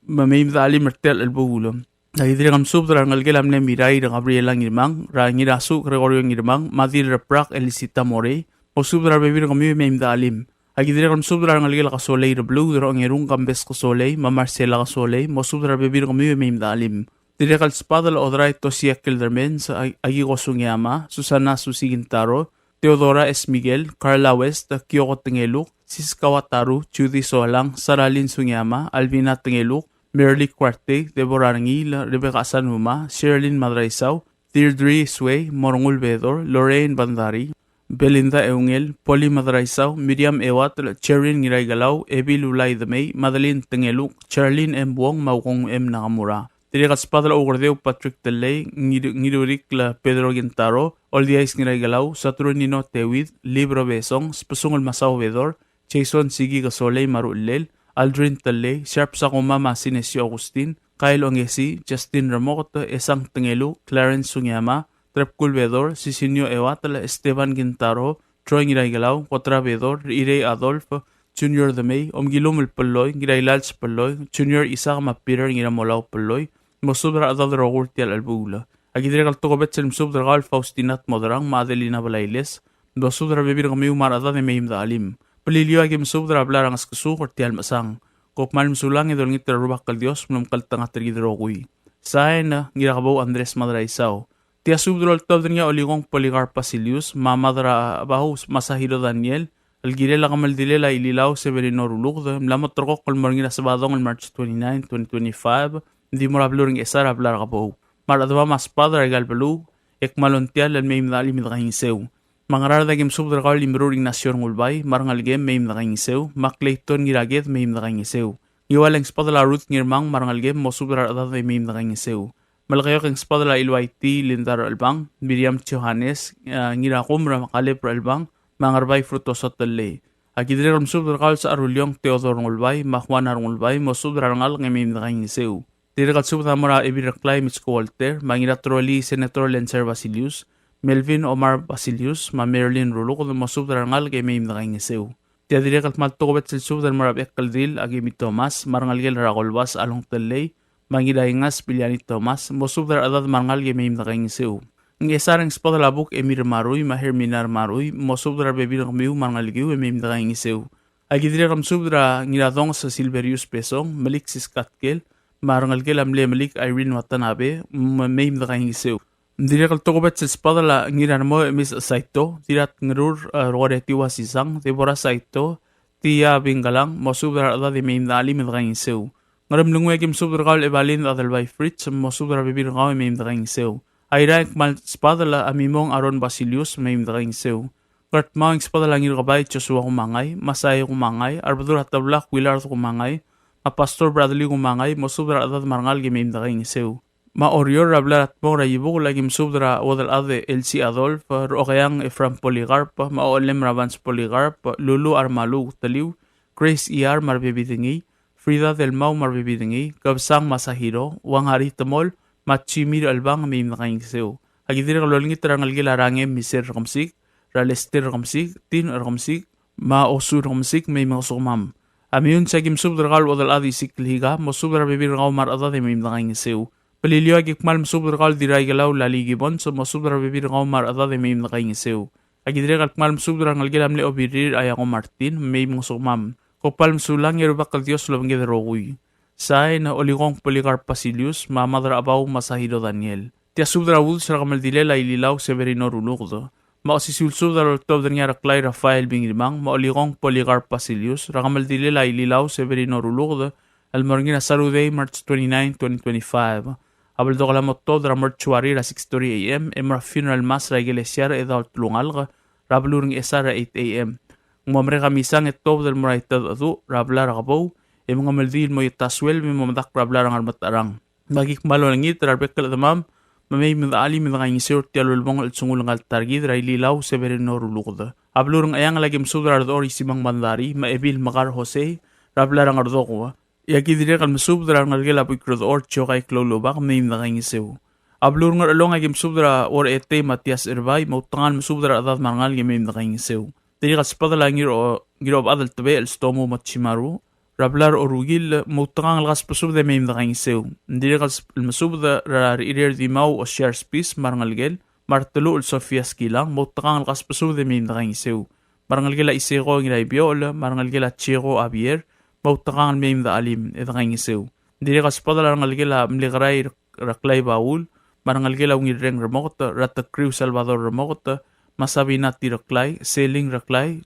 S6: meim dali mertial albula. Ay gidiregal subdra ngalgel amne miray ng Gabriela ngirmang, rangirasu Gregorio ngirmang, madir raprak Elisita Morey, o subdra bebir kami meim da alim. Agidire kam subdra ngalgel ka soley blue dro ngerung kambes ko soley, ma Marcela ka soley, mo subdra bebir kami meim da alim. Dire kal spadal odray to siya keldermen sa agi ko sungyama, Susana Susigintaro, Teodora S. Miguel, Carla West, Kyoko Tengeluk, Siskawa Taru, Judy Solang, Saralin Sungyama, Alvina Tengeluk, Merly Cuarte, Deborah Rangil, Rebecca Sanuma, Sherilyn Madraisaw, Deirdre Sway, Morongul Bedor, Lorraine Bandari, Belinda Eungel, Polly Madraisaw, Miriam Ewat, Cherin Ngiraygalaw, Ebi Lulay Damay, Madeline Tengeluk, Charlene M. Wong, Maukong M. Nakamura. Tirikas padala ugardeo Patrick Telay, Ngirurik la Pedro Gintaro, Oldiais Ngiraygalaw, Saturnino Tewid, Libro Besong, Spasungol Masaw Bedor, Jason Sigi Gasolay Marulel, Aldrin Telay, Sharp Sakuma Masinesio Agustin, Kyle Ongesi, Justin Ramot, Esang Tengelu, Clarence Sunyama, Trepkul Bedor, Sisinio Ewatala, Esteban Gintaro, Troy Ngiraygalaw, Kotra Bedor, Irey Adolfo, Junior Damay, Omgilom El Paloy, Ngiraylals Paloy, Junior Isaac Mapirer Ngiramolaw Paloy, Mosubra Adal Rogur Tial Albula. Agidregal Tokobet Selm Subdra Gal Faustinat Modrang, Madelina Balayles, Dosubra Bebir Kamiu Marada de Meim da Alim. Pelilio Agim Subdra Blarang Askasuk or Tial Masang. Kopmal Msulang Idol Ngitra Rubak Kaldios, Mnum Kaltanga Trigidrogui. Saen na Ngirakabaw Andres Madraisaw. Tia subdrol top niya oligong Poligar Pasilius, Mamadra Bahu Masahiro Daniel, Algirela Kamaldilela Ililaw Severino Rulugda, Mlamot Trokok Kalmarngina Sabadong on March 29, 2025, hindi mo rabluring esar ablar kabaw. Maradwa mas padra regal balu, ekmalontial al meim dali midakahinsew. Mangarar dagim subdra kal imruring nasyon ngulbay, marangalgem meim nakahinsew, makleiton ngiraget meim nakahinsew. Iwalang spadala Ruth ngirmang marangalgem mo subdra adat meim nakahinsew. Malakayo kang spadala ilwaiti Lindaro Albang, Miriam Johannes, ngirakum ramakale pro Albang, mangarbay frutos at tali. Agidre ram subdra kal sa arulyong Teodoro ngulbay, Mahwan ngulbay, mo subdra rangal ngayon nakahinsew. Direkal subdra mara ibiraklay Mitsko Walter, mangiratroli Senator Lencer Basilius, Melvin Omar Basilius, ma Marilyn Rulo, kung mo subdra rangal ngayon nakahinsew. Tia direkal maltokobet sil subdra mara bekaldil, agimi Thomas, marangalgel rakolbas along tali, Mangidaingas Biliani Thomas, mosubdar adad mangal gemeim nakaingisew. Ng isarang spadalabuk Emir Maruy, Maherminar Maruy, mosubdar bebir kamiu mangalgiw emeim nakaingisew. Agidire kam subdra ngiradong sa Silverius Pesong, Malixis Katkel, marangal gel amle Malik Irene Watanabe may mdakahingisew. Diri kal tokobet sa spadala ngiran mo Miss Saito tirat ngerur rore tiwa sisang tibora Saito tiya bingalang mosubra ada di may mdali mdakahingisew. Ngaram lungwe kim subra kal ebalin adal by Fritz mosubra bibir kaw may mdakahingisew. Ayra mal spadala amimong Aron Basilius may mdakahingisew. Kart maing spadala ngir kabay Joshua kumangay, Masay kumangay, Arbadur Hatabla Willard kumangay, Pastor Bradley kumangay mosubra ada marangal gi may mdakahingisew. Ma orior rabla at mo rayibog lagim subdra wadal ade LC Adolf rookayang Efram Poligarp ma olem Ravans Poligarp Lulu Armalu Taliw Grace ER marbibidingi Frida Del Mau marbibidingi Gabsang Masahiro Wanghari Tamol Machimir Albang may nakaingsew agidir kalolingit rangal gilarange Miser Ramsik Ralester Ramsik Tin Ramsik ma osur Ramsik may makasumam amiyun sa gim subdra kal wadal ade sikliga mo subdra bibir ngaw marada may nakaingsew Palilio agikmal masubra kal diray galaw laligibon so masubra bibir ngaw mar ada de may nakaingisew. Agidire kalkmal masubra ngal gilam le obirir ay ako Martin may musumam. Kopal msulang yerubak kal Dios lo bangge roguy. Say na oligong Policarp Basilius mamadra abaw Masahido Daniel. Tia subra wud sa kamal dilela ililaw Severino Rulugdo. Maosisul subra loktob den yara Clay Rafael Bingrimang maoligong Policarp Basilius rakamal dilela ililaw Severino Rulugdo. Almorngina Saturday, March 29, 2025. Abaldo kala motto dra mortuary ra 6:30 AM emra funeral mass ra iglesia edal tulungal rabluring esara 8 AM. Ngomre kamisang ettob del moraita adu rabla ra kabaw mga maldil mo itaswel mi mamadak rabla ra matarang. Magik malo langit rabekal tamam mamay midali midakaing sir tialul mong alsungul ngal targid ra ililaw Severino Rulugda. Ablurung ayang lagim sudra or isimang bandari maebil Makar Jose rabla ra ngardoko. Yaki dire kan masubdra ngalgela pikrod or chokay klolo bak may nakaingisew. Ablur ngar along agim subdra or ete Matias Erbay mautangan masubdra adat mangal may nakaingisew. Diri kaspadala girob adal tabe el stomo machimaru. Rablar orugil mautangan algas pasubda may nakaingisew. Diri kas masubda rar irir di mau o share space marangalgel. Martelo ul Sofia skilang mautangan algas pasubda may nakaingisew. Marangalgela iseko ngiray biol marangalgela Chico Abier. Mautangan may da alim nakaingisew. Diri kaspadala ngalgela mligray raklay baul. Marangalgela ngireng remot Rata Crew Salvador remot masabi nati raklay Selling raklay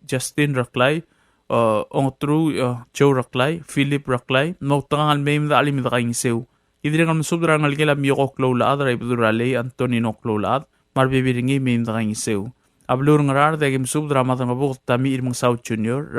S6: Justin raklay Ongtru Joe raklay Philip raklay mautangan may da alim nakaingisew. Idiri kan subdra ngalgela miyoko klowlaad ra ibdurale Antonino klowlaad marbibiringi may nakaingisew. Ablur ngarar dagim subdra matang mabuk tami irmang South Junior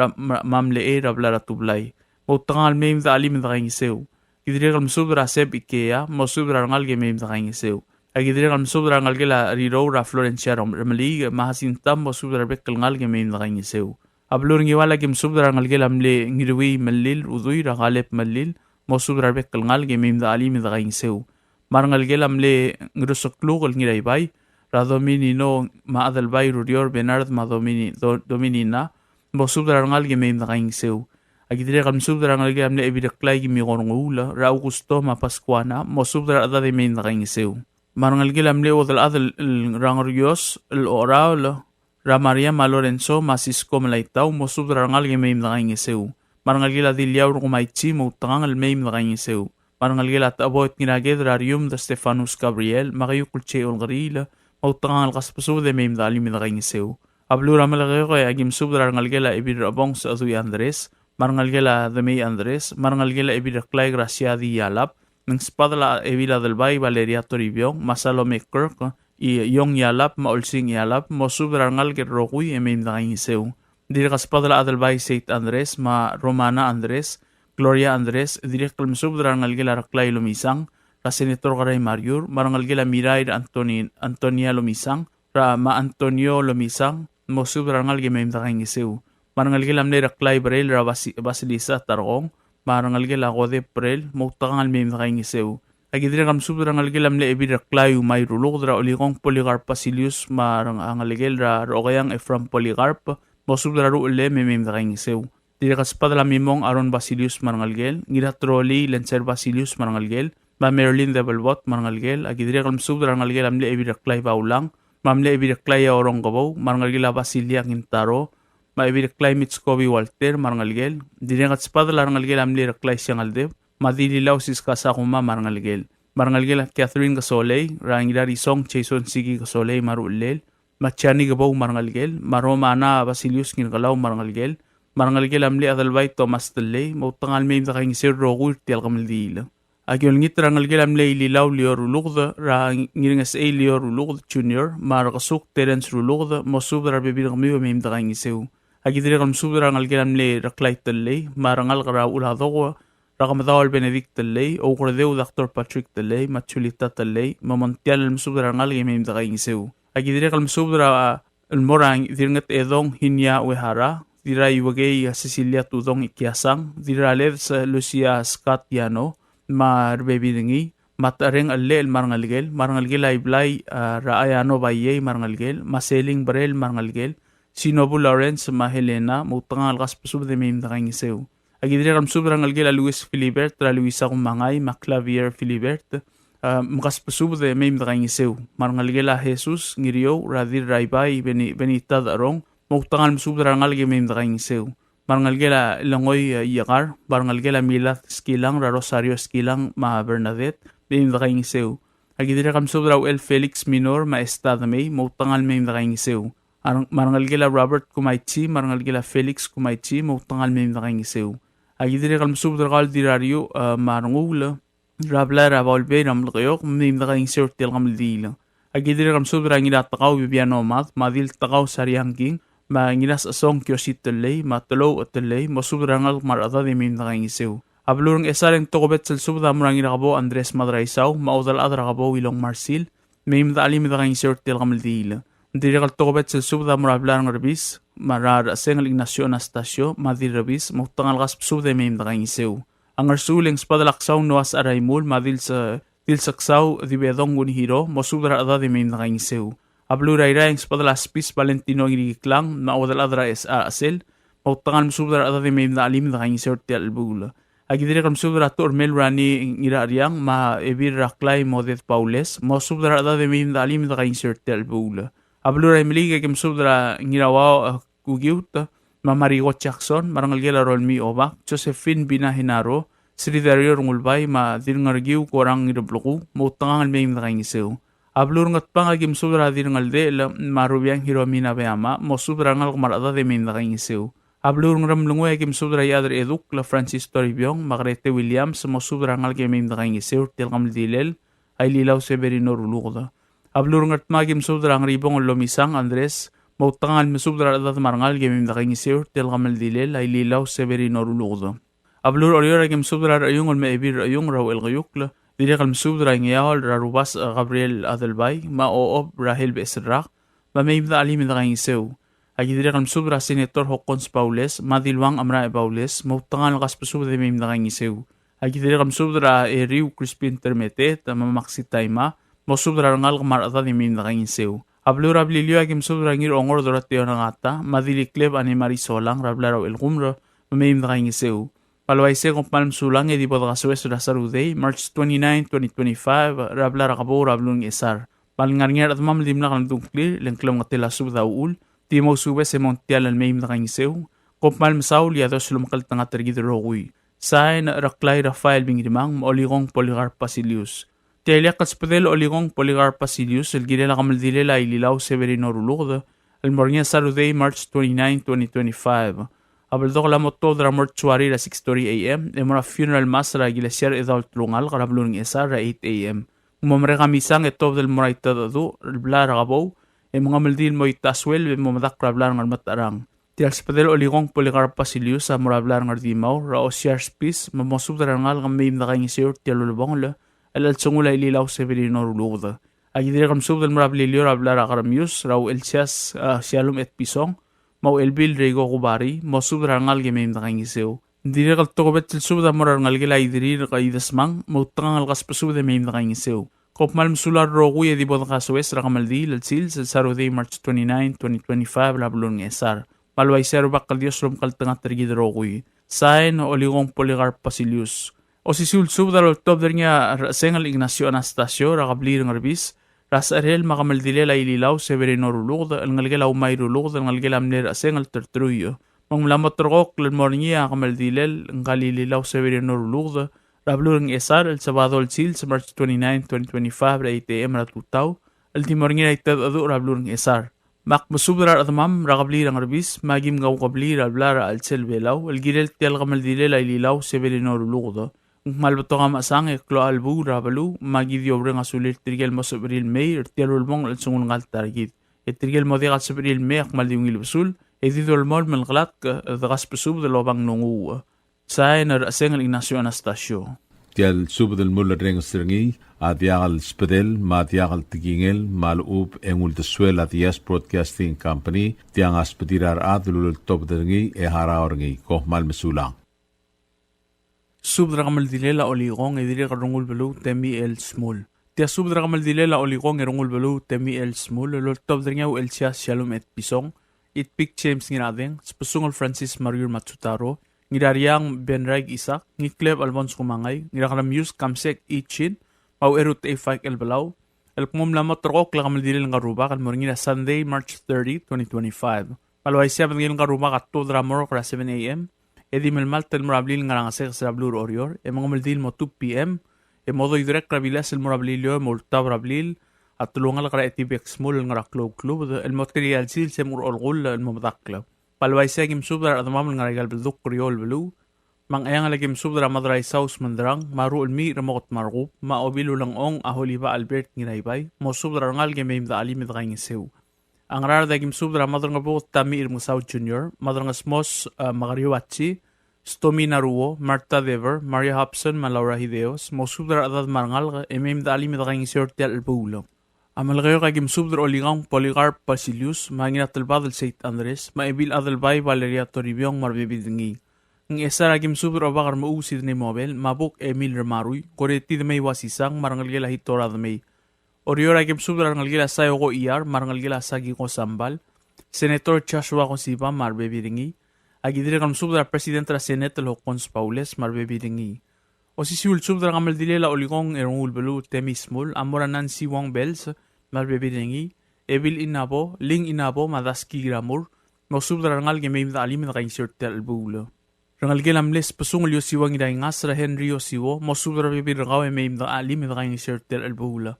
S6: mamle rabla ratublay. Mautangal may da alim nakaingisew. Idiri kan subdra seb Ikea mo subdra ngalge may nakaingisew. Agidiri kan subdra ngalgela Riro ra Florencia ramali mahasintam mo subdra bekal ngalge may nakaingisew. Ablur ngiwala gim subdra ngalgela mle ngirwi malil uduy ra galep malil mo subdra bekal ngalge may da alim nakaingisew. Marangalgela mle ngirusoklu kal ngiraybay Radominino maadalbay Rurior Bernard Dominina mosubdra ngalge may nakaingisew. Agidire kan subdra ngalge amle ebidaklay gimi korngula ra Augusto Mapascuana mosubdra adade may nakaingisew. Marangalge amle odal adal rangorios el oral ra Maria Lorenzo Masisco Malaitaw mosubdra ngalge may nakaingisew. Marangalge diliaw kumaitsi mautangal may nakaingisew. Marangalge abot ginaged rarium da Stefanus Gabriel makayukulche olgarila mautangan kaspaso de may mdali nakaingisew. Ablura malagay ko agim subdra ngalgela ibirabong sa Azuy Andres, marangalgela de May Andres, marangalgela ibiraklay Gracia di Yalap, ng spadala evila del Bay Valeria Toribio, Masalome Kirk, Yong Yalap, Maulsing Yalap, mo subdra ngalger rokuy may nakaingisew. Diri kaspadala adal Bay Saint Andres, ma Romana Andres, Gloria Andres, diri kalm subdra ngalgela raklay lumisang, ra Senator Karay Mariur, marangalgela Miray Antonia Lumisang, ra Ma Antonio Lumisang, mo subdra ngalge may nakaingisew. Marangalgela mle raklay Brel ra Basilisa Targong, marangalgela Kode Brel, mautangal may nakaingisew. Agidire kam subdra ngalgela mle ebi raklay umay rulog ra oligong Policarp Basilius, marangalgel ra rookayang Efram Policarp, mo subdra ruule may nakaingisew. Dire kaspadala mimong Aron Basilius marangalgel, ngidatroli Lencer Basilius marangalgel, Ma Merlin de Belbot marangalgel agidire kalm subdra ngalgel amle ebidaklay baulang mamle ebidaklay orong gabaw marangalgel Basilia Quintaro ma ebidaklay Mitskovi Walter marangalgel dire kat spadala ngalgel amle raklay siangaldev madililaw sis kasakuma marangalgel. Marangalgel Catherine Kasoley, rangilari song Jason Sigi Kasoley marulel, Machani gabaw marangalgel, Maroma na Basilius ngilgalaw marangalgel, marangalgel amli adalbay Thomas Talley, mautangal may mtakaing sir rogur tial kamaldila. Agyon ngit rangalgel amli ililaw lior ulugda, rangiringas a lior ulugda junior, marakasuk Terence ulugda, mosub rabibirang miyo may mtakaing isiw. Agidiri kalmsub rangalgel amli raklay Talley, marangal kara uladokwa, Rakamadawal Benedict Talley, Okradeu Dr. Patrick Talley, Machulita Talley, Mamontial Msubra Ngalgi Mim Dakaing Seu. Agidiri Kalmsubra Morang, Dirngat Edong Hinya Wehara, Dira Iwagay Cecilia Tudong Ikiasang, Dira Leds Lucia Scott Yano, Marbebidingi, Matareng Alle Marangalgel, Marangalgel Iblay Raayano Baye Marangalgel, Maseling Barel Marangalgel, Sinobu Lawrence Mahelena, Mutangal Gaspasub de Mim Dakaing Seu. Agidiri kalmsub rangalgel Luis Filibert, Luisa Kumangay, Maclavier Filibert, Makaspasub de Mim Dakaing Seu, Marangalgel Jesus, Ngiriyo, Radir Raibay, Benita Darong, Muktangal Msub rangalgel Mim Dakaing Seu, Marangalgel Langoy Yagar, Marangalgel Milat Skilang, Rosario Skilang, Ma Bernadette, Mim Dakaing Seu. Agidiri kalmsub El Felix Minor, Maestada May, Muktangal Mim Dakaing Seu. Marangalgel Robert Kumaychi, Marangalgel Felix Kumaychi, Muktangal Mim Dakaing Seu. Agidiri kalmsub dragal dirario marangula rabla rabalbe ramlqayok mim dakaing sort tel gamdila. Agidiri kalmsub drangila takaw bibiano mat madil takaw sariangking ma ngilas asong kyosit tellay matlo tellay mosub drangal marada de mim dakaing seu. Ablurang esareng tokobet sel sub damrangila kabo Andres Madraisaw maudal adra kabo Wilong Marsil mim dakalim dakaing sort tel gamdila. Dirikal tokobet sel sub damrablar ngarbis marar sengal Ignacio Anastasio, Madil Rabis, Muktangal Gaspsub de Mim Dakaing Seu. Ang arsuling spadalaksaw noas araymul, Madil sa tilsaksaw di bedong gunihiro, Mosubra ada de Mim Dakaing Seu. Ablurayra ang spadalaspis Valentino Ngiriklang, Maudal adra asel, Muktangal Mosubra ada de Mim Dakalim Dakaing Seu ti albula. Agidiri Mosubra Tormel Rani Ngiraryang, Ma Ebir Raklay Modet Paules, Mosubra ada de Mim Dakalim Dakaing Seu ti albula. Abluray meliga Mosubra Ngirawaw Kugiuta, Mamarigo Jackson, Marangalgela Rolmi Obak, Josephine Binahinaro, Sri Dario Rungulbay, Ma Dirngargiu, Korang Irabluku, Mutangal Mim Dakaing Seu. Ablurungat pangagim subra Dirngalde, Marubiang Hiromina Beama, Mosubrangal Marada de Mim Dakaing Seu. Ablurungram Lunguegim Subra Yadre Eduk, La Francis Torribiong, Magrete Williams, Mosubrangal Mim Dakaing Seu, Telgam Dilel, Aililaw Severino Ruluda. Ablurungat Magim Sudrang Ribong Lomisang Andres, Mautangal Mesubra adat marangal gemim dakaing isir tel gamal dilel ay lilaw Severino Ruludo. Ablur orior agim subra rayung ol meibir rayung raw el gayukla. Dirikal mesubra ngayal rarubas Gabriel Adelbay, maoob Rahel Besrak, mameibda alim dakaing isew. Agi dirikal mesubra Senator Hokons Paules, madilwang amra Paules, mautangal kaspasub de meim dakaing isew. Agi dirikal mesubra Riu Crispin Termete, mamaksitayma, mosubra ngal kamarata de meim dakaing isew. Ablur ablilio agim subra ngir ongor dorateo nangata, madilikleb animari solang rablaraw el gumra, mameim dakaing isew. Palwaise kong palm sulang edi podkaswes da sarudey, March 29, 2025, rablara kabo rablung esar. Palingarngar at mamlim na kanang clear, lengklam ngatila subda uul, timo sube se montial al meim dakaing isew, kong palm saul yados lumakal tanga tergidroguy. Sain raklay Rafael Bingrimang, maoligong Poligar Pasilius. Tiyak kaspedel oligong Poligar Pasilius, el girela kamaldilela ililaw Severino Ruludo, el mornya sarudey, March 29, 2025. Abaldok la moto dra mortuary la 6:30 AM, e mora funeral mass la iglesia edalt lungal karabluning esar ra 8 AM. Umamre kamisang etob del moraita dadu, bla ragabow, e mga maldil mo itaswel, e mamadak rablar ngal matarang. Tiyak kaspedel oligong Poligar Pasilius, sa mora blar ngal dimaw, ra osiars pis, mamosub dra ngal kamayim na kayong isir, tiyalulubong la, el sungula ililaw Severino Ruludo. Agidire kamsub del marablilio rablara karamius, raw elsias sialum et pisong, mau elbil rego kubari, mosub rangal gemem dakaing isew. Dire kal tokobet sub da morar ngal gela idiri kaidasmang, mau tangal kaspasub de mem dakaing isew. Kopmal msular rogu ye di bod kaswes rakamaldi lalsil sa sarudey March 29, 2025 lablun ngesar. Malwaisero bakal dios rom kal tanga tergid rogu. Sain oligong Poligar Pasilius. O si sulsub dal top niya sengal Ignacio Anastasio rakablir ngarbis, ras arhel makamaldile la ililaw Severino Ruludo, al ngalgela umay Ruludo, al ngalgela amner sengal tertruyo. Mang mlamat rokok lan morniya kamaldilel ngalililaw Severino Ruludo, Rablo ng Esar, El Sabado el Sil, sa March 29, 2025, ra 8 a.m. ratutaw. El Timor nga itad adu Rablo ng Esar. Mak masubra atmam rakabli ang arbis, magim gaw kabli rablara al sel belaw, el girel tial kamal dilel ay lilaw sebelinor luqdo. Ang malbato nga masang eklo albu rabalu, magidio ring asulit trigel mo sabril may, tial ulmong al sungun ngal targit. Trigel mo dikat sabril may ak maldiung ilbasul, edidol mol melglat ka dagas pesub de lobang nungu. Sa na aseng al Ignacio Anastasio.
S7: Tial subdel mulla reng stringi, adiagal spedel, madiagal tigingel, malub engul de suela dias broadcasting company, tiang aspedirar adulul top deringi e haraorngi, koh mal mesulang.
S6: Subdra kamal dilela oligong edire karungul belu temi el smul. Tia subdra kamal dilela oligong erungul belu temi el smul, lol top deringaw el siya shalom et pisong, it pick James ngiradeng, spesungol Francis Mariur Matsutaro, ngidariang Benreg Isak, ngikleb Alfonso Kumangay, ngidakaramyus Kamsek Ichin, mau erut Efak El Balaw, el kumum lamot trok la kamal dilel ngaruba, kalmoringina Sunday, March 30, 2025. Palaway siya bangil ngaruba kato dramor kara 7 a.m., edi melmal tel morablil ngarangasek sa rablur orior, e mga maldil mo 2 p.m., e modo idrek rabilas el morablilio, multa rablil, at tulungal kara etibek smul ngaraklo klub, el material sil se mur orgul el momadakla. Palway siya kim subdar at mamul ngaragal bilduk kriol belu, mang ayang alagim subdar madray saus mandrang, maru ulmi ramokot marup, maobilu lang ong aholiba Albert ngiraybay, mo subdar ngal gemim da alim idagay ngisew. Ang rar dagim subdra madrang abot tami irmong South Junior, madrang asmos Magariwachi, Stomi Naruo, Marta Dever, Maria Hobson, Malaura Hideos, mo subdra adad marangal emim da alim idagay ngisew tial albulo. Amalgayo kagim subdra oligang Policarp Basilius, manginat albadal St. Andres, maibil adalbay Valeria Toribiyong marbibidingi. Ng esar agim subdra bakar mausid ni Mobel, mabuk Emil Ramaruy, koreti de may wasisang marangal gila hitora de may. Orior agim subdra rangal gila sayo ko iyar, marangal gila sagi ko sambal, Senator Joshua Kosiba marbibidingi, agidire kam subdra Presidente la Senate Locons Paules marbibidingi. O si siul subdra kamal dilela oligong erungul belu temismul, amora Nancy Wong Bells, marbibidingi, Evil Inabo, Ling Inabo, Madaski Gramur, mo subdra rangal gemim da alim na kain sirte albulo. Rangal gelam les pasungul yosiwang iday ngasra Henry Yosiwo, mo subdra bibiragaw emim da alim na kain sirte albulo.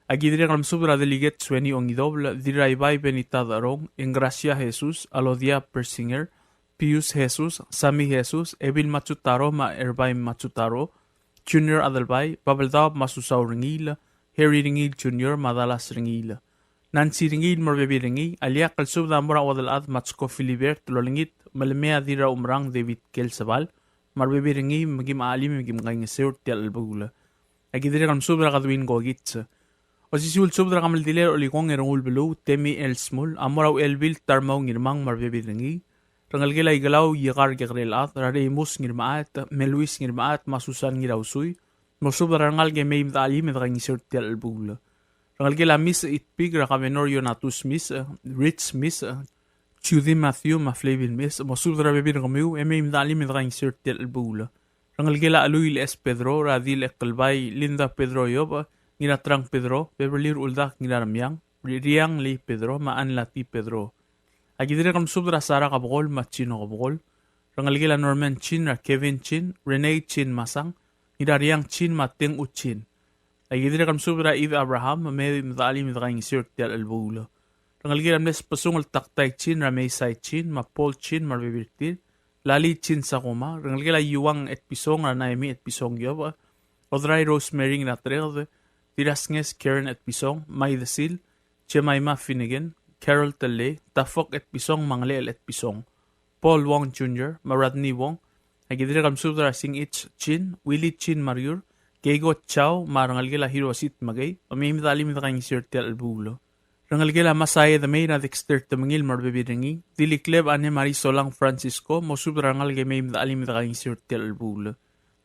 S6: Agidire kam subdra deliget Sweni Ongidobl, diraybay Benita Darong, Ingracia Jesus, Alodia Persinger, Pius Jesus, Sami Jesus, Evil Matsutaro, Erbay Matsutaro, Junior Adalbay, Babaldab Masusaw Ringil, Harry Ringil Junior, Madalas Ringil. Nancy Ringil Morbebi Ringi, Alia Kalsub na Mura Wadalad Matsko Filibert, Lolingit, Malamea Dira Umrang David Kelsabal, Marbebi Ringi, Magim Alim, Magim Gangisir, Tial Albula. Agidire kam subra kadwin gogits. O si siul subra kamal diler oligong erungul belu, Temi El Smul, Amuraw Elbil Tarmaw Ngirmang Marbebi Ringi, Rangal gila igalaw yakar gagrelat, Raremus Ngirmaat, Meluis Ngirmaat, Masusan Ngirausuy, Mosubra rangal gemay mtaali medrangisir tial albula. Rangal gila Miss Itpig, Rakamenor Yonatus Miss, Rich Miss, Chudi Matthew, Maflavin Miss, Mosubra bebir kamiu, emay mtaali medrangisir tial albula. Rangal gila Aluil S. Pedro, Radil Ekalbay, Linda Pedro Yob, Nginatrang Pedro, Beverlir Uldak Nginaramyang, Riang Li Pedro, Maan Lati Pedro. Agidire kam subra Sara Kabogol, Machino Kabogol, Rangal gila Norman Chin, Kevin Chin, Renee Chin Masang, Ngidariang Chin Mateng Uchin. Agidire kam subra Eve Abraham, May Mdali Mdrang Sir Tial Albula. Rangal gila Mes Pasungol Taktay Chin, Ramay Sai Chin, Mapol Chin, Marbibirtil, Lali Chin Sakuma, Rangal gila Yuang et Pisong, Ranaimi et Pisong Yob, Odray Rosemary Natrerde, Dirasnges Karen et Pisong, May Desil, Chemaima Finnegan, Carol Tele, Tafok et Pisong, Mangleel et Pisong, Paul Wong Jr., Maradni Wong, agidire kam subra Sing Ich Chin, Willie Chin Mariur, Kego Chow, Marangal gila Hirosit Magay, Amimidali Midakang Sir Tial Albulo. Rangal gila Masaya the May na Dexter Tamangil Marbebiringi, Dili Kleb Ane Marisolang Francisco, Mosubra Rangal Gamay Midali Midakang Sir Tial Albulo.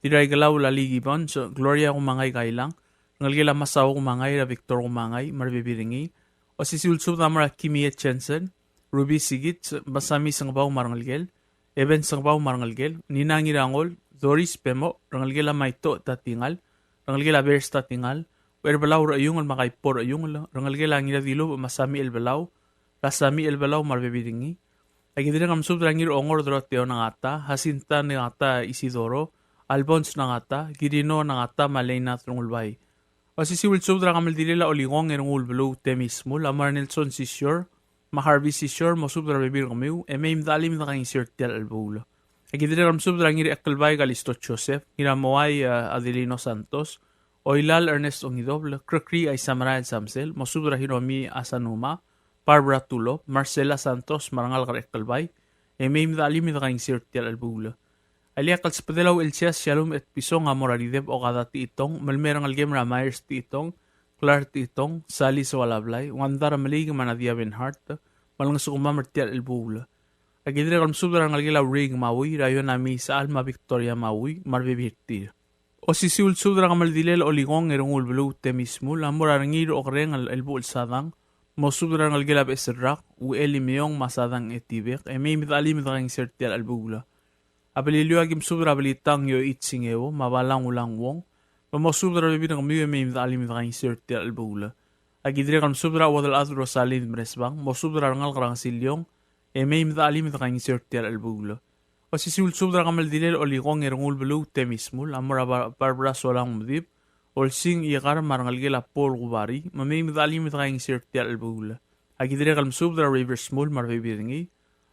S6: Diray galaw Laligi Bons, Gloria Kumangay Kailang, Rangal gila Masaw Kumangay, Victor Kumangay, Marbebiringi, o si Sulsub Namara Kimi Etchensen, Ruby Sigit, Basami Sangbaw Marangalgel, Eben Sangbaw Marangalgel, Ninangi Rangol, Doris Pemo, Rangalgela Maito Tatingal, Rangalgela Bears Tatingal, Erbalaw Rayungal Makaipor Ayungal, Rangalgela Ngiradilo, Masami Elbalaw, Rasami Elbalaw Marbebidingi, Agidire kam subdrangir ongor droteo ng ata, Hasinta ng ata Isidoro, Albons nangata, girino nangata malena trungulbay. O si siwil subra kamal dilila oligong erong ulbelo temismo, lamar Nelson si sure, maharbi si sure, mo subra bebir kamiw, may imdalim na kang sirtial albulo. Agidiri kam subra ngiri akalbay Kalisto Joseph, ngiramoay Adelino Santos, Oilal Ernest Ongidoble, Krakri ay Samarael Samsel, mo subra Hiromi Asanuma, Barbara Tulo, Marcela Santos, marangal karekalbay, may imdalim na kang sirtial albulo. Alia kalspadelaw Elsias Shalom et Pisong amorarideb o kada ti itong, malmerang algem Myers ti itong, Clark ti itong, Sally Sawalablay, wandara malig manadia Benhart, malang sukuma martial elbula. Agidre kalm subra ng algilaw ring mawi, rayo nami sa Alma Victoria mawi, marbibirti. O sisiul subra kamal dilel o ligong erong ulbulu temismo, lamura rangiro o kreng al elbul sadang, mo subra ng algilab esrak, u elimiyong masadang etibek, may mitalim itang sertial albula. Apelilyo agim subra balitang yo itsingewo, mabalang ulang wong, mamosubra bibinang miyo may mitalim itang sertial albula. Agidre kalm subra wadal at Rosalyn Mresbang, mo subra ngal karang silyong, may mitalim itang sertial albula. O sisul subra kamal dilel o likong erong ulbulu temismul, amura Barbara Solang Mudib, olsing iakar marangalgila Paul Gubari, may mitalim itang sertial albula. Agidre kalm subra River Small marbibiringi,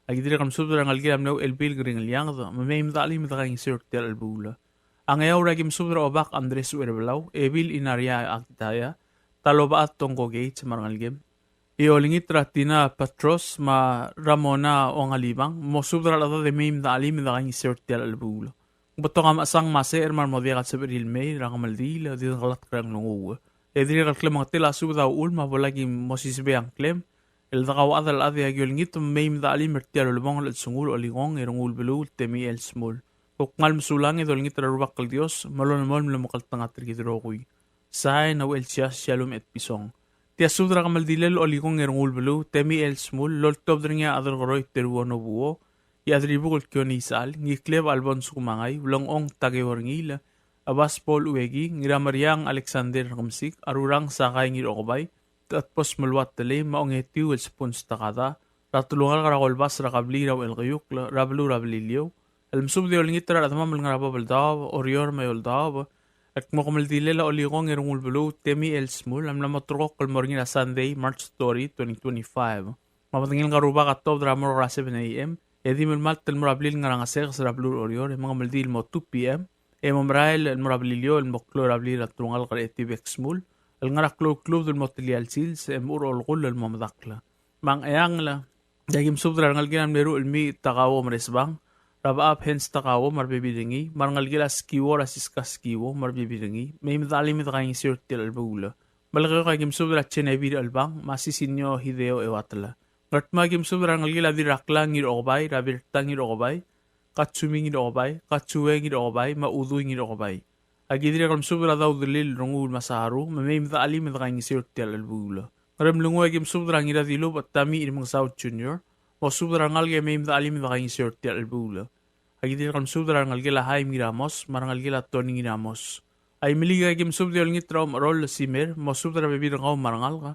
S6: agidre kam subra ngalgilam no el pilgrim liangda may mdalim mdaging sirtel albula ang ayaw ragim subra obak Andres Uerbelaw ebil inaria akitaya taloba at tongko gates marangalgim iolingit ratina patros ma ramona o ngalibang mo subra lada de may mdalim mdaging sirtel albula bato kam asang maser mar modiakat sa beril may rangamaldila di ngalat krang nungu edri kalklem ang tila subra ulma bolagim mosisbe ang klem el daqaw adal adi agyolngit may mdali mertialo lubong at sungul o ligong erong ulbelu temi el small. Kukngal msulang idolngit rarubak kal Dios malon mol lumukal tangat rigidrokoy. Saay na el siyas shalom et pisong. Tia sudra kamal dilel o ligong erong ulbelu temi el small loltob dringa adal goroy teruo no buo. Iadribukol kyo ni isal ngikleb albon sukumangay ulong ong tagewarngila. Abas Paul Uegi ngiramariang Alexander Kamsik arurang sakay ngirokobay. At pos malwat tali maong etiw el spons takada ratulungal karakolbas rakabli raw el kayuk rablu rablilyo el msubdi ol ngitra at mamal nga rababaldab orior may oldab at mokamaldile la oligong erong ulbulu temi el smul am namatrok kal morning na Sunday March story 2025 mapatingil nga ruba katob dramor ra 7 a.m. edi malmat tel morablil nga rangasek sa rablu orior mga maldil mo 2 p.m. Momrael el morablilyo el moklo rabli ratulungal kal etibek smul el ngarak klub del motilial sils ur olgul el mamadakla mang ayangla dagim subdra ngalginam neru elmi takawo mresbang raba ap hens takawo marbibiringi marngalgila skiwo rasiska skiwo marbibiringi may mdalim itakaing sirtil albula malakayo kagim subdra chenebir albang masisinyo hideo ewatla ngatma gim subdra ngalgila dirakla ngir okbay rabirta ngir okbay katsumi ngir okbay katsuwe ngir okbay maudu ngir okbay agidri kalm subra daw dilil rungul masaru may mdalim itakaing sirtil albula Ngaram lungo agim subra ngira dilub at tami ilmang South Junior o subra ngalge may mdalim itakaing sirtil albula agidri kalm subra ngalge lahaim giramos marangalge la toning giramos ay miliga agim subra ngit raw rol simer mo subra bebir ngaw marangal ka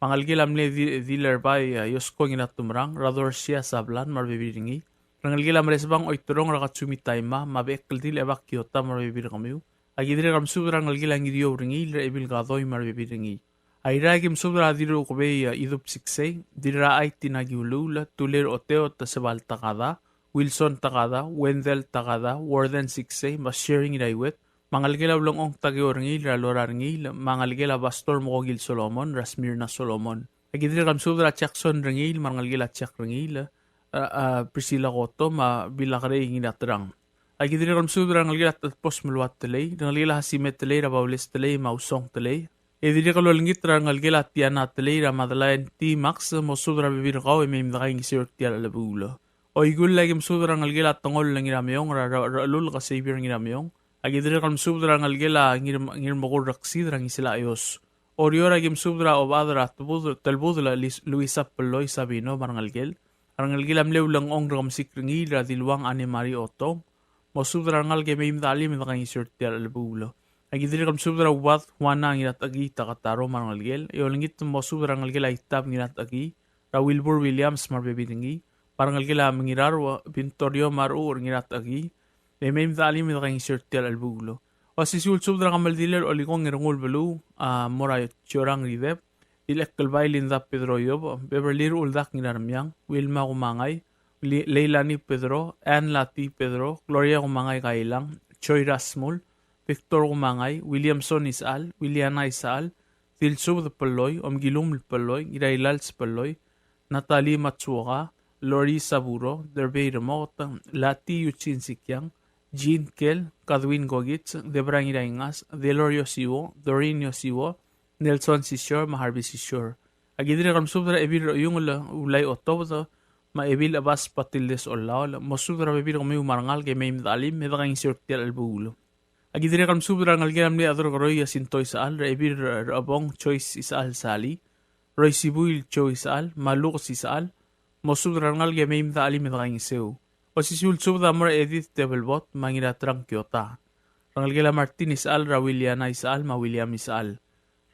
S6: pangalge lamle diler bay yosko nginat tumrang rador siya sablan marbebiringi rangalge lam resbang oy turong rakatsumi taima mabekkel dil ebak kyota marbebir kamiu agidre kam subra ngalge lang idio ringi ebil gadoy marbebiringi ay ragim subra diro kubey idup siksay dira ay tinagiulula tulir oteo tasabal takada Wilson takada Wendell takada Warden siksay mas sharing iraiwet mangalgela ulong ong tagiorngil ralorarngil mangalgela Pastor Mokogil Solomon Rasmirna Solomon agidre kam subra Jackson rangil mangalgela Jack rangil Priscilla Cotto ma bilakre inginatrang agidre kam subra ngalgela pos mulwat telay ngalgela hasimet telay rabaules telay mausong telay edire kalolngit ngalgela tiana telay ramadalayan T-Max mo subra bibir kaw may mdakaing sirtial alabula o igul lagim subra ngalgela tongol lang iramyong ralul ka savior iramyong agidre kam subra ngalgela ngir mokur raksid rang isila ayos orior agim subra o badra talbudla Luisa Peloy Sabino marangalgel rangalgela mlew lang ong ramsik ringi radilwang animari otong mo subra ngalge may mdalim mdakaing sirtial alabula agidre kam subra wat wana ngirat agi takataro marangalgel iolingit mo subra ngalgela itab ngirat agi ra Wilbur Williams marbebitingi parangalgela mangirarwa Pintorio Marur ngirat agi may mdali mi kaing sirtial albulo. O si sulsub dra kamal diler olikong irungul belu moray tiorang ridep. Ilek kalbay linda Pedro yob, beberlir uldak nginarmyang, Wilma kumangay, Leilani Pedro, Ann Lati Pedro, Gloria kumangay kailang, Choi Rasmul, Victor kumangay, Williamson Isal, Williana Isal, Tilsub the Paloy, Omgilum Paloy, Irailal Paloy, Natalie Matsuoka, Lori Saburo, Derbey Remot, Lati Yuchin Sikyang, Jean Kel, Kadwin Gogitz, Debrang Iraingas, Delorio Siwo, Doreen Yosiwo, Nelson Sisyor, Maharbi Sisyor. Agidri kamsubra ebir yung ulay otob maebil abas patildes olaw mosubra bebir kami umarangal kay may mdalim medakang sirtial albulo. Agidri kamsubra ngalgiram ni adro roy asintoy saal ebir rabong choice isal sali roy sibuil choice isal maluk sisal mosubra ngal kay may mdalim medakang iseu. O sisul subra mora edit tebelbot mangilatrang kyota. Rangalgila Martinez al ra Williana isal ma William isal.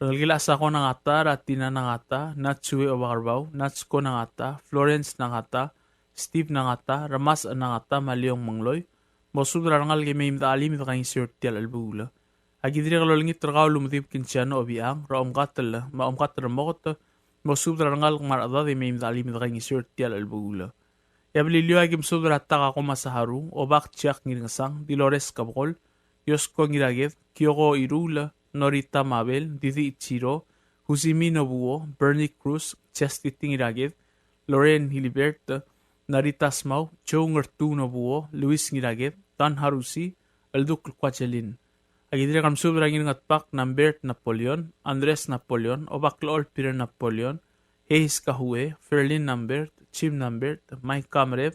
S6: Rangalgila Sako nangata, Ratina nangata, Natsue Obakarbaw, Natsko nangata, Florence nangata, Steve nangata, Ramas nangata, Maliong Mangloy, Mosud rangal kay may imdaalim ito kayong sirtial albula. Agidri kalolingit rakaw lumutip kinsyano obiang, raomkatal, maomkatal ramokot, Mosud rangal kung maradad ay may imdaalim ito kayong sirtial albula. Yabalilyo ay kimsud ratak ako masaharu, Obak Chiak ngiringasang, Dolores Kabokol, Yosko ngiragit, Kyoko Irula, Norita Mabel, Didi Ichiro, Husimi Nobuo, Bernie Cruz, Chesty Tingiragit, Lorraine Hilibert, Narita Smau, Joe Ngertu Nobuo, Luis Ngiragit, Tan Harusi, Alduk Kwachelin. Agidira kamsubra ngin ngatpak Nambert Napoleon, Andres Napoleon, Obaklaol Peter Napoleon, Hayes Kahue, Ferlin Nambert, Chim Nambert, Mike Kamrev,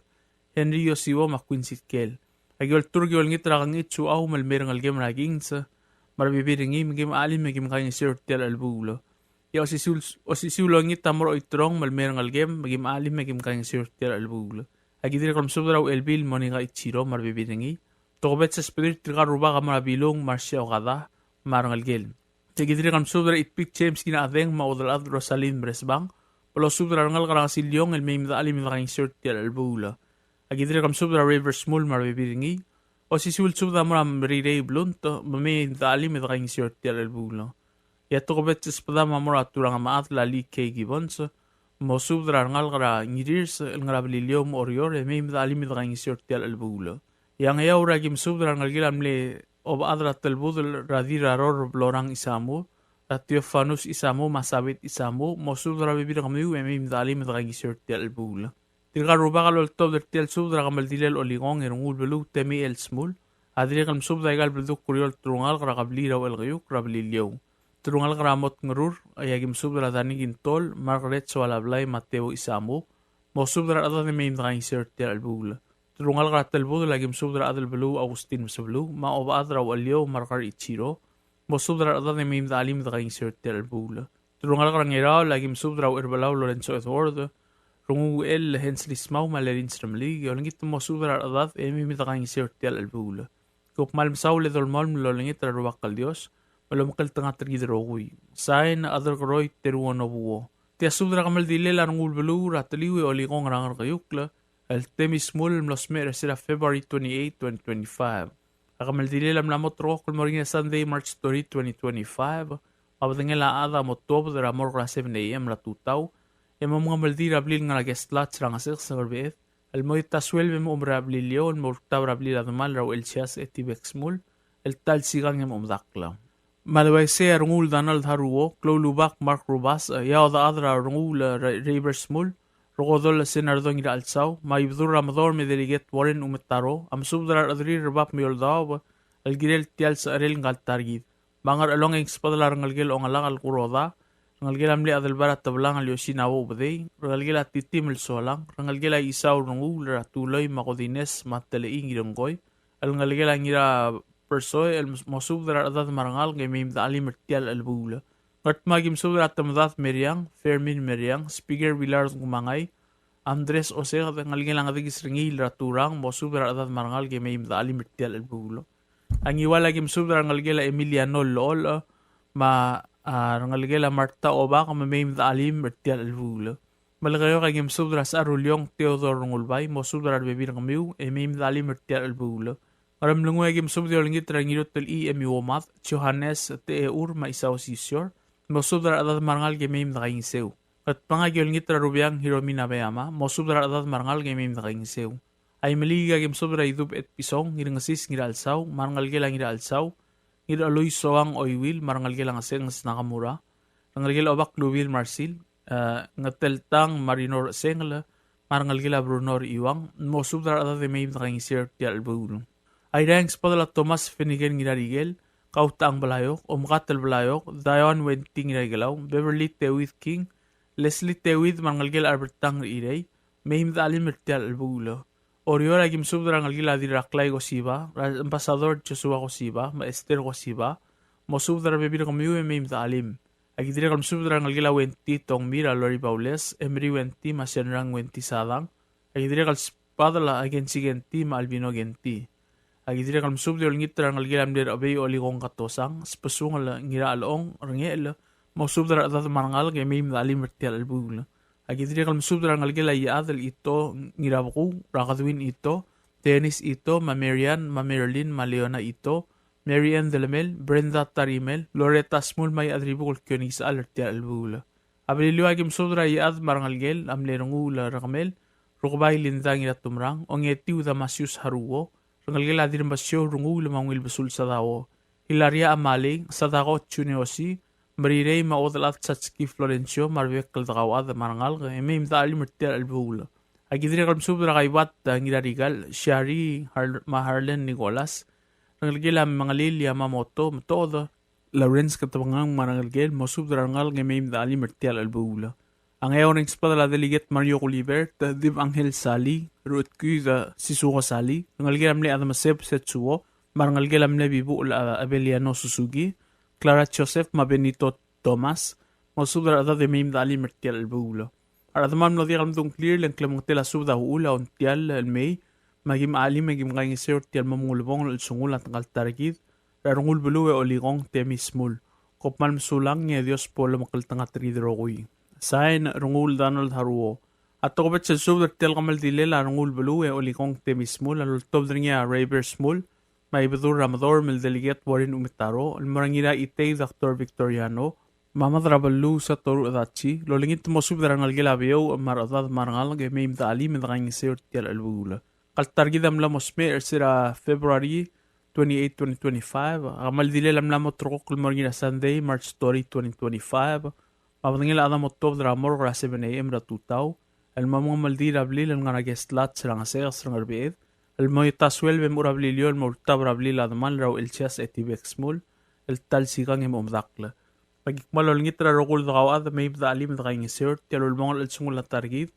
S6: Henry Yosiwo Makwinsit Kel. Agiol turgiol ngitra kang itsu au malmerang algem raging sa marabibiringi magim alim magim kayong sirtial albulo. Ya o sisiulo ngit tamor oitrong malmerang algem magim alim magim kayong sirtial albulo. Agidira kamsubra elbil monika ichiro marabibiringi. Tokobet sa spirit trika ruba ka marabilong Marcia Okada marang algel. Agidira kamsubra itpik James kinaadeng maudalad Rosalind Bresbang. Palo subra rangal karang silyong el may mida alim kayong sirtial albulo. Agidira kamsubra River Small marabibiringi. O sisul subda maram rirei blunto mame dali med kaing sirtial albulo. Ya tokobet spada mamora turang maat lali kay gibons mo subda ngal kara ngiris ngrabilio mo orior me dali med kaing sirtial albulo. Yang ya ura gim subda ngal gilamle ob adra telbud radira ror blorang isamu Ratiofanus isamu masabit isamu mo subda bibir kami me dali med kaing sirtial albulo. Tilga ruba kalol top der tel subdra kamal dilel oligong erungul belu temi el smul. Adri kalm subda igal belduk kuriol trungal kara kabliraw el gayuk rablilyaw. Trungal karamot ngerur ayagim subdra dani gintol Margaret Swalablay Mateo isamu. Mo subdra adad ni maim dakaing sirtial albula. Trungal kara telbud lagim subdra adal belu Agustin masablu. Ma oba adraw alyaw Margar Ichiro. Mo subdra adad ni maim dakalim dakaing sirtial albula. Trungal kara ngiraw lagim subdra erbalaw Lorenzo Edward. Rungu el Hensley Smau malerin stramlig, olingit mo subra adad emi mitakaing sirtial albula. Kuk malmsaw le dolmolm lolingit rarwakal Dios, malumkal tanga trigidroguy. Sain adar kroy teruan obuo. Tia subra kamal dile larungul belu rataliwi oligong rangar kayukla, el temis mul mlosmer sila February 28, 2025. Akamal dile lam lamot ro kulmoring Sunday, March 30, 2025. Abatingela ada motob dara morra 7 a.m. la tutaw. Ema mga maldira ablil nga nag-eslat sila nga sa karbeet. Almoy taswel mo umrablilyo, almorta brablil admal raw el siyas etibexmul, el tal sigang yung umdakla. Malaway se arungul Donald Haruo, Klo Lubak, Mark Rubas, yao da adra arungul Riversmul, rokodol senardong ira alsaw, maibdur ramador medeliget Warren umetaro, am subdrar adri rabap miyoldaw, algirel tial sa arel ngal targid. Bangar along ang spadalar ngalgil o ngalang alkuroda, rangalgila mli adalbarat tablang al yosinawo ubday, rangalgila titimil solang, rangalgila isaw rungul ratuloy makodines mataleing ironggoy, rangalgila ngira persoy el mosubdra adad marangal ngay may mdaali mertial albula. Ngat magim subdra tamadat meriang, Fermin meriang, Speaker Villar kumangay, Andres Ose rangalgila ngadigis ringil raturang mosubdra adad marangal ngay may mdaali mertial albula. Ang iwala gim subdra rangalgila Emiliano Lol, rangalgela Marta Oba kama may alim mertial albula. Malagayo kay gimsubdra sa arulyong Theodore Rungulbay, mo subdra bebir kamiw, may alim mertial albula. Ngaram lungu agim subdi olingit rangirut tel emi womat Johannes te ur ma isaw sisyor mosubdar adat marangal gemim nakaing sew. At pangagi olingit rubiang hiromina bayama mosubdar adat marangal gemim nakaing sew. Ay maliga gem subdra idub et pisong ngirangasis ngira alsaw marangal gelang ngira alsaw ngira aloy soang oiwil marangal gelang aseng nakamura marangal gel obak luwil marsil ngateltang marinor sengla marangal gela brunor iwang mosubdar adat gemim nakaing sew tial bulung. Ay ranks padala Thomas Finnegan nginarigel, Kautang Balayok, Omkatal Balayok, Dion Wenting nginarigelaw, Beverly Tewith King, Leslie Tewith mangalgel Albertang irey, Mahim Dalim Mertial Albulo, Orior agim subdra ngalgila di Raklay Gosiba, Ambassador Joshua Gosiba, Maester Gosiba, Mosubdra bebir kamiu Mahim Dalim, Agidira kam subdra ngalgila Wenti Tong Mira Lori Paules, Emery Wenti Masyanrang Wenti Sadang, Agidira kal padala agensi Genti ma Albino Genti. Agidira kalm subdi olingitra ngalgilam dir abay oligong katosang spesung ala ngira along rangel mo subdra adat marangal ke mim dalim mertial albul. Agidira kalm subdra ngalgila yaadal ito ngira buku rakadwin ito Dennis ito Marian Marilyn Leona ito Marianne Delamel Brenda Tarimel Loretta Smul may adribukol kyonis alertial albul. Abililo agim subdra yaad marangalgel amlerungula rakamel rukbay lindang iratumrang ongetiu Damasius Haruo Rangalgela din basyo rungul mangwil basul sa dawo. Hilaria Amaling sa dawo Chuneosi, Marirey maodalat Satski Florencio, Marvek Kaldawad, Marangal, Emim Dali Mertel Albula. Agidri kalm subra kaybat ngirarigal, Shari Maharlen Nicolas, Rangalgela Mangalil Yamamoto, Matoda, Lawrence Katabangang Marangalgel, Mosubra Rangal, Emim Dali Mertel Albula. Ang ayaw ng espada delegate Mario Colibert, Div Angel Sali, Rutku Sisuko Sali, Nangalgilam le Adamasep Setsuo, Marangalgilam le Bibu Abeliano Susugi, Clara Joseph Mabenito Thomas, Mosubra Ada de Mim Dali Mertial Albulo. Aradamam no diagram dong clear lang klamang tela subda hula on tial al May, magim ali magim kaing isir tial mamulubong al sungul at kaltarigid, rarungul bulu e oligong temismul, kopmal msulang niya Dios po lamakaltang atridrogoy. Sain rungul Donald Haruo. At tokobet sa subder tel kamal dilela rungul belu e olikong temismul alul tobder niya Raber Smul. May bedur Ramador mil delegat Warren Umitaro. Almarangira itay Dr. Victoriano. Mamadrabalu sa toru adachi. Lolingit mo subder ang algilabiyo maradad marangal ge may imdali midakang isir tial albula. Kaltargidam lamosme ersira February 28, 2025. Kamal dilelam lamot rokok almarangira Sunday, March 30, 2025. Mapatangila adam otob dramor gra 7 AM ra tutaw. El mamong maldi rabli lang nga nagestlat silang asegas rang arbiid. El moy taswel bem urablilyo el mortab rabli ladman raw elchas etibex mul. El tal sigang em omdakla. Pagikmal olngit ra rokul daqawad may bdaalim daqaing isir. Tialul mongol el sungul atargid.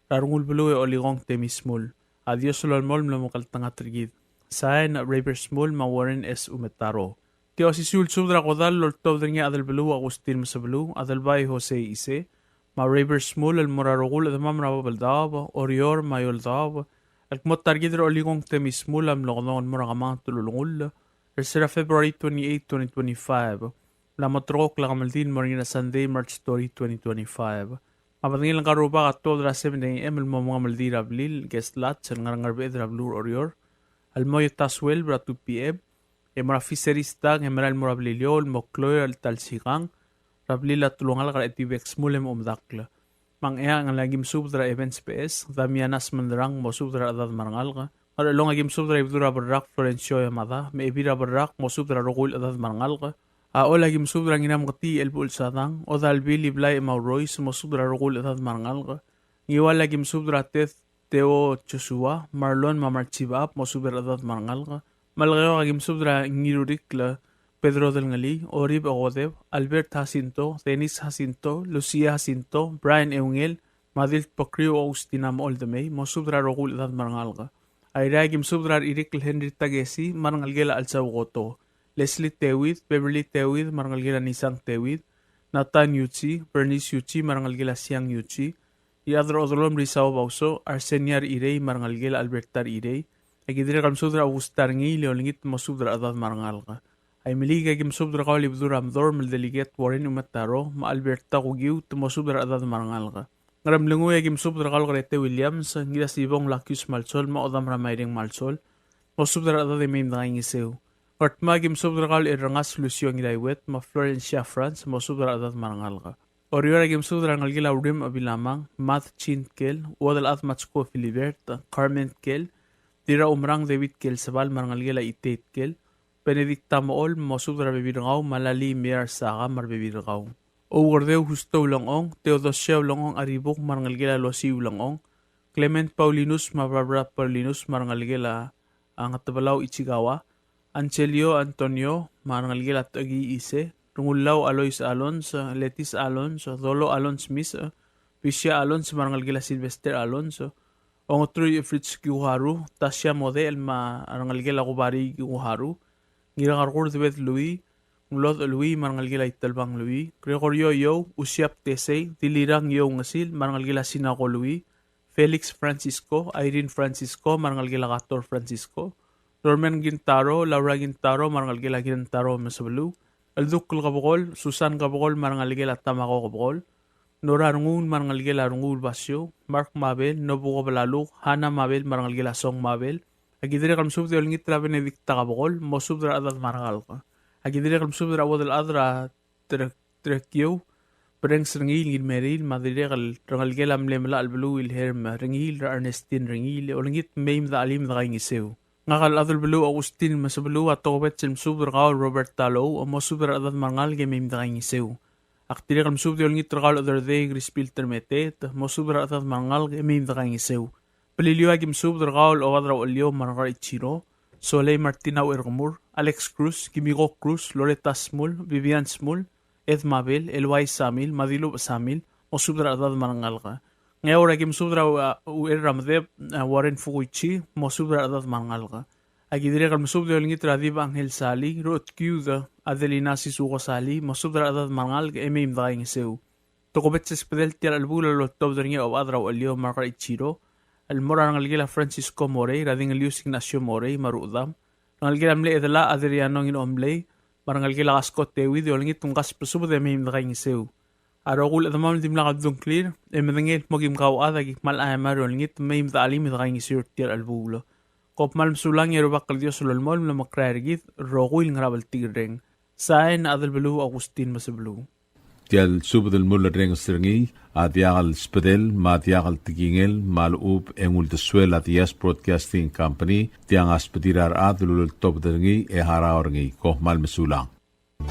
S6: Rarungul belu e oligong temismul. Adios ulol mlamokal tangatrigid. Sain Raber Smul ma Warren S. Umetaro. Tio si sul subdra kodal lortob dringa adal belu Agustin Masabelu adal bay Jose Ise ma Raber Smul el morarogul adamam rababaldab Orior mayoldab el kmot targidr oligong temismul am logdon moragamang tululungul el sera February 28, 2025 la motrok la kamaldin morina Sunday March 30, 2025 mapatangil ang karuba katod ra 7 AM el mamang maldi rablil gestlat sel ngarangarbe rablur Orior el moy taswel bra 2 PM Emra fiseristang emeral morabliliol mokloy al talsigang rablila tulungal kar etibex mulem omdakla mang ea ang lagim subdra events PS damianas mandrang mo subdra adad marangal ka ar long agim subdra ibdura barrak Florencio yamada me ibira barrak mo subdra rogul adad marangal ka o lagim subdra nginam kati el bulsadang o dalbili blay maurois mo subdra rogul adad marangal ka ngiwal lagim subdra Teo Joshua Marlon mamarchibap mo subdra adad marangal ka Malgayo agim subdra ngirurikla Pedro del Ngali, Orib Ogodev, Albert Jacinto, Dennis Jacinto, Lucia Jacinto, Brian Eungel, Madil Pokrio Austinam Oldemay, mo subdra rogul edad marangalga. Ayra agim subdra Irikl Henry Tagesi, marangalgela Alzawoto, Leslie Tewid, Beverly Tewid, marangalgela Nisang Tewid, Nathan Yuchi, Bernice Yuchi, marangalgela Siang Yuchi, Iadro Odolom Rizao Bauso, Arseniar Irey, marangalgela Albertar Irey, Agidira kam subdra Augustar ngi leolingit mo subdra adad marangal ka. Ay miliga kim subdra ka libdura amdor mel delegat Warren Umataro ma Alberta kugiw mo subdra adad marangal ka. Ngaram linguya kim subdra ka Grete Williams ngila sibong Lacus Malsol ma odam ramayring Malsol. Mosubdara adad may mdangay ngisew. Kart magim subdrakal irangas lusyong ilaiwet ma Florencia France mosubdara adad marangal ka. Oriora gim subdra ngalgila urim abilamang Math Chinkel wadal at matsko Filibert Carmen Kel dira umrang David Kel sabal marangalgila itate Kel Benedicta mool mosubdra bebirgaw malali mer saka mar bebirgaw. O wardeu husto langong Teodosia langong aribok marangalgila losi langong Clement Paulinus Mabarbara Paulinus marangalgila ang atabalaw Ichigawa Ancelio Antonio marangalgila tagi ise Rungulaw Alois Alonso Letis Alonso Dolo Alonso Smith Pisha Alonso marangalgila Sylvester Alonso Ongotruy Fritz Guharu Tasya Model marangalgila Kubari Guharu Ngirakarkur Debet Louis Mulod Louis marangalgila Italbang Louis Gregorio Yo Usiap Tesey Dilirang Yo Ngasil marangalgila Sinako Louis Felix Francisco Irene Francisco marangalgila Gator Francisco Norman Gintaro Laura Gintaro marangalgila Gintaro Masabalu Alduk Kabokol Susan Kabokol marangalgila Tamako Kabokol Nora Rungun marangalgila Rungul Basyo Mark Mabel Nobu Kabalaluk Hana Mabel marangalgila Song Mabel Agidire Kalmsubde Olngitra Benedicta Kabokol Mosubdra Adad Marangalka Agidire Kalmsubdra Wadal Adra Trekyo Prengs Rengil Gilmeril Madire Rangalgela Mlemla Albelu Ilherm Rengil Ernestine Rengil Olngit Meim da Alim da Gangiseu Ngakal Adal Belu Agustin Masabalu at Tokobet Silmsubdra Gaul Robert Talo o Mosubdra Adad Marangal Meim da Gangiseu Aktire Kalmsubde Olngit Ragal Other Day Grispil Termetet Mosubdra Adad Marangal Meim da Gangiseu Pelilio Agim Subdra Gaul o Adra Olio Marangal Ichiro Soleil Martina Ergomur Alex Cruz Gimigo Cruz Loretta Smul Vivian Smul Ed Mabel, Elway Samil, Madilo Samil, o Subdra Adad Marangalga. Ngayon agim Subdra Ramdeb, Warren Fuguichi, mo Subdra Adad Marangalga. Agidire kal Subdra Olngit Radib Angel Sali, Rot Cuda, Adelina Sisugo Sali, mo Subdra Adad Marangalga, Emim Daing Seu. Tokobet Spedel Tial Albula Lotov Dringa o Adra Olio Margar Ichiro, El Morangalgila Francisco Morey, Rading Elius Ignacio Morey, Marudam, Rangalgila Mle Edela Adriano in Omley, Marangalgila Ascot Tewi, the Olingit Tungas Pusubo de Mim Draingiseu. Arogul at the moment in Lagadun clear, Emengit Mogim Gau Adag, Mal Amar Olingit, Mim the Alim Draingisur Tier Albulo. Cop Malm Sulang Yerobakal Diosul Mol, Lamakragit, Roguil Gravel Tigring. Sign Adel Belu Augustin Masablu.
S7: Tial Subdel Muller Rengstringi, Adiagal Spedel, Madiagal Tigingel, Malub, Engul de Suela Dias Broadcasting Company, Tiang Aspedirar Adlul Topdringi, Ehara Orngi, Kohmal Mesulang.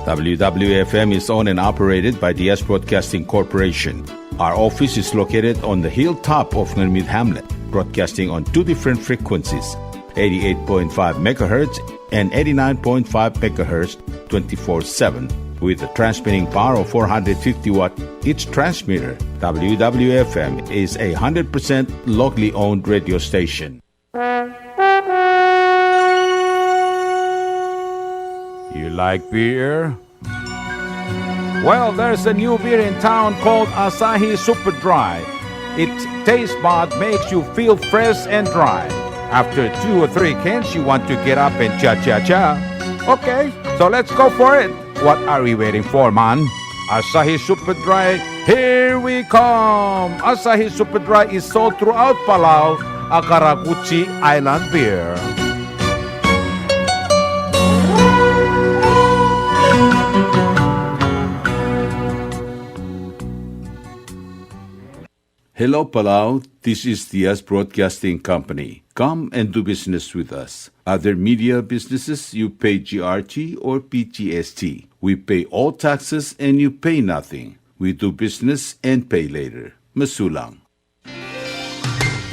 S8: WWFM is owned and operated by DS Broadcasting Corporation. Our office is located on the hilltop of Nurmid Hamlet, broadcasting on two different frequencies, 88.5 MHz and 89.5 MHz 24/7. With a transmitting power of 450 watt each transmitter, WWFM is a 100% locally owned radio station. You like beer? Well, there's a new beer in town called Asahi Super Dry. Its taste bud makes you feel fresh and dry. After 2 or 3 cans, you want to get up and cha-cha-cha. Okay, so let's go for it. What are we waiting for, man? Asahi Super Dry, here we come! Asahi Super Dry is sold throughout Palau, a Karakuchi Island beer.
S7: Hello, Palau. This is DS Broadcasting Company. Come and do business with us. Other media businesses, you pay GRT or PGST. We pay all taxes and you pay nothing. We do business and pay later. Masulang.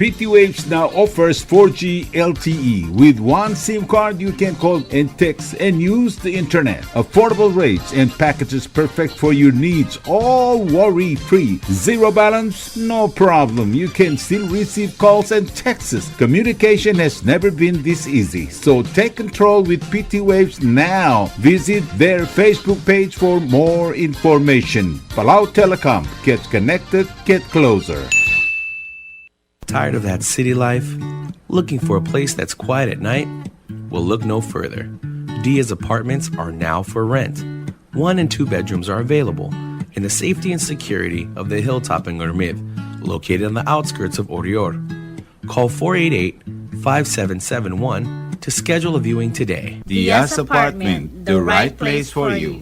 S7: PT Waves now offers 4G LTE. With one SIM card, you can call and text and use the internet. Affordable rates and packages perfect for your needs. All worry-free. Zero balance? No problem. You can still receive calls and texts. Communication has never been this easy. So take control with PT Waves now. Visit their Facebook page for more information. Palau Telecom. Get connected, get closer.
S9: Tired of that city life? Looking for a place that's quiet at night? Well, look no further. Dia's apartments are now for rent. 1 and 2 bedrooms are available in the safety and security of the hilltop in Gurmid, located on the outskirts of Orior. Call 488-5771 to schedule a viewing today.
S8: Diaz Apartment, the right place for you.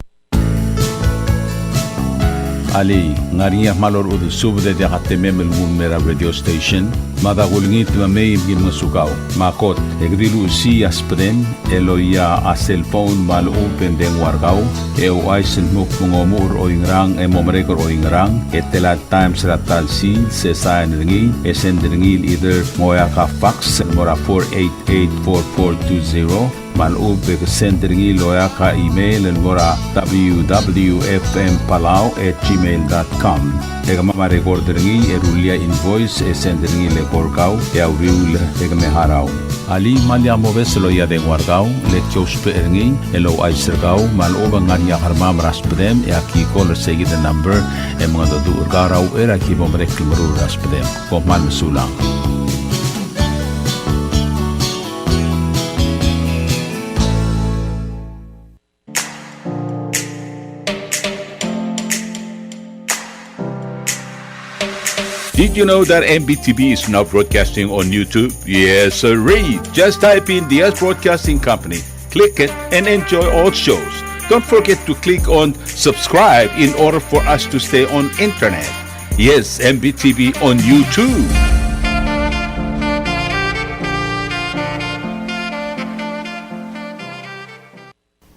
S8: Ali, ngariya malor udu subde de hatemem el mera radio station. Madagulngit mamay im masukaw. Makot, egdilu si aspren, eloya a cellphone mal open den wargaw. Ay senmuk mungomur o ingrang, momrekor o ingrang. Etela times ratal si, sesayan ringi, esendringil either moya ka fax, mora 488-4420. Malub sendringi loya ka email en mora www.fmpalau@gmail.com. Ega mama recorderingi erulia invoice sendringi le korkau ya uriul ega meharau. Ali malya moves loya de wargau le chospe eringi elo aisergau maluba nganya harma raspedem ya ki call segi the number mga do urgarau era ki bomrek kimru raspedem ko mal mesulang. Did you know that MBTV is now broadcasting on YouTube? Yes, sirree. Just type in Diaz Broadcasting Company, click it, and enjoy all shows. Don't forget to click on subscribe in order for us to stay on internet. Yes, MBTV on YouTube.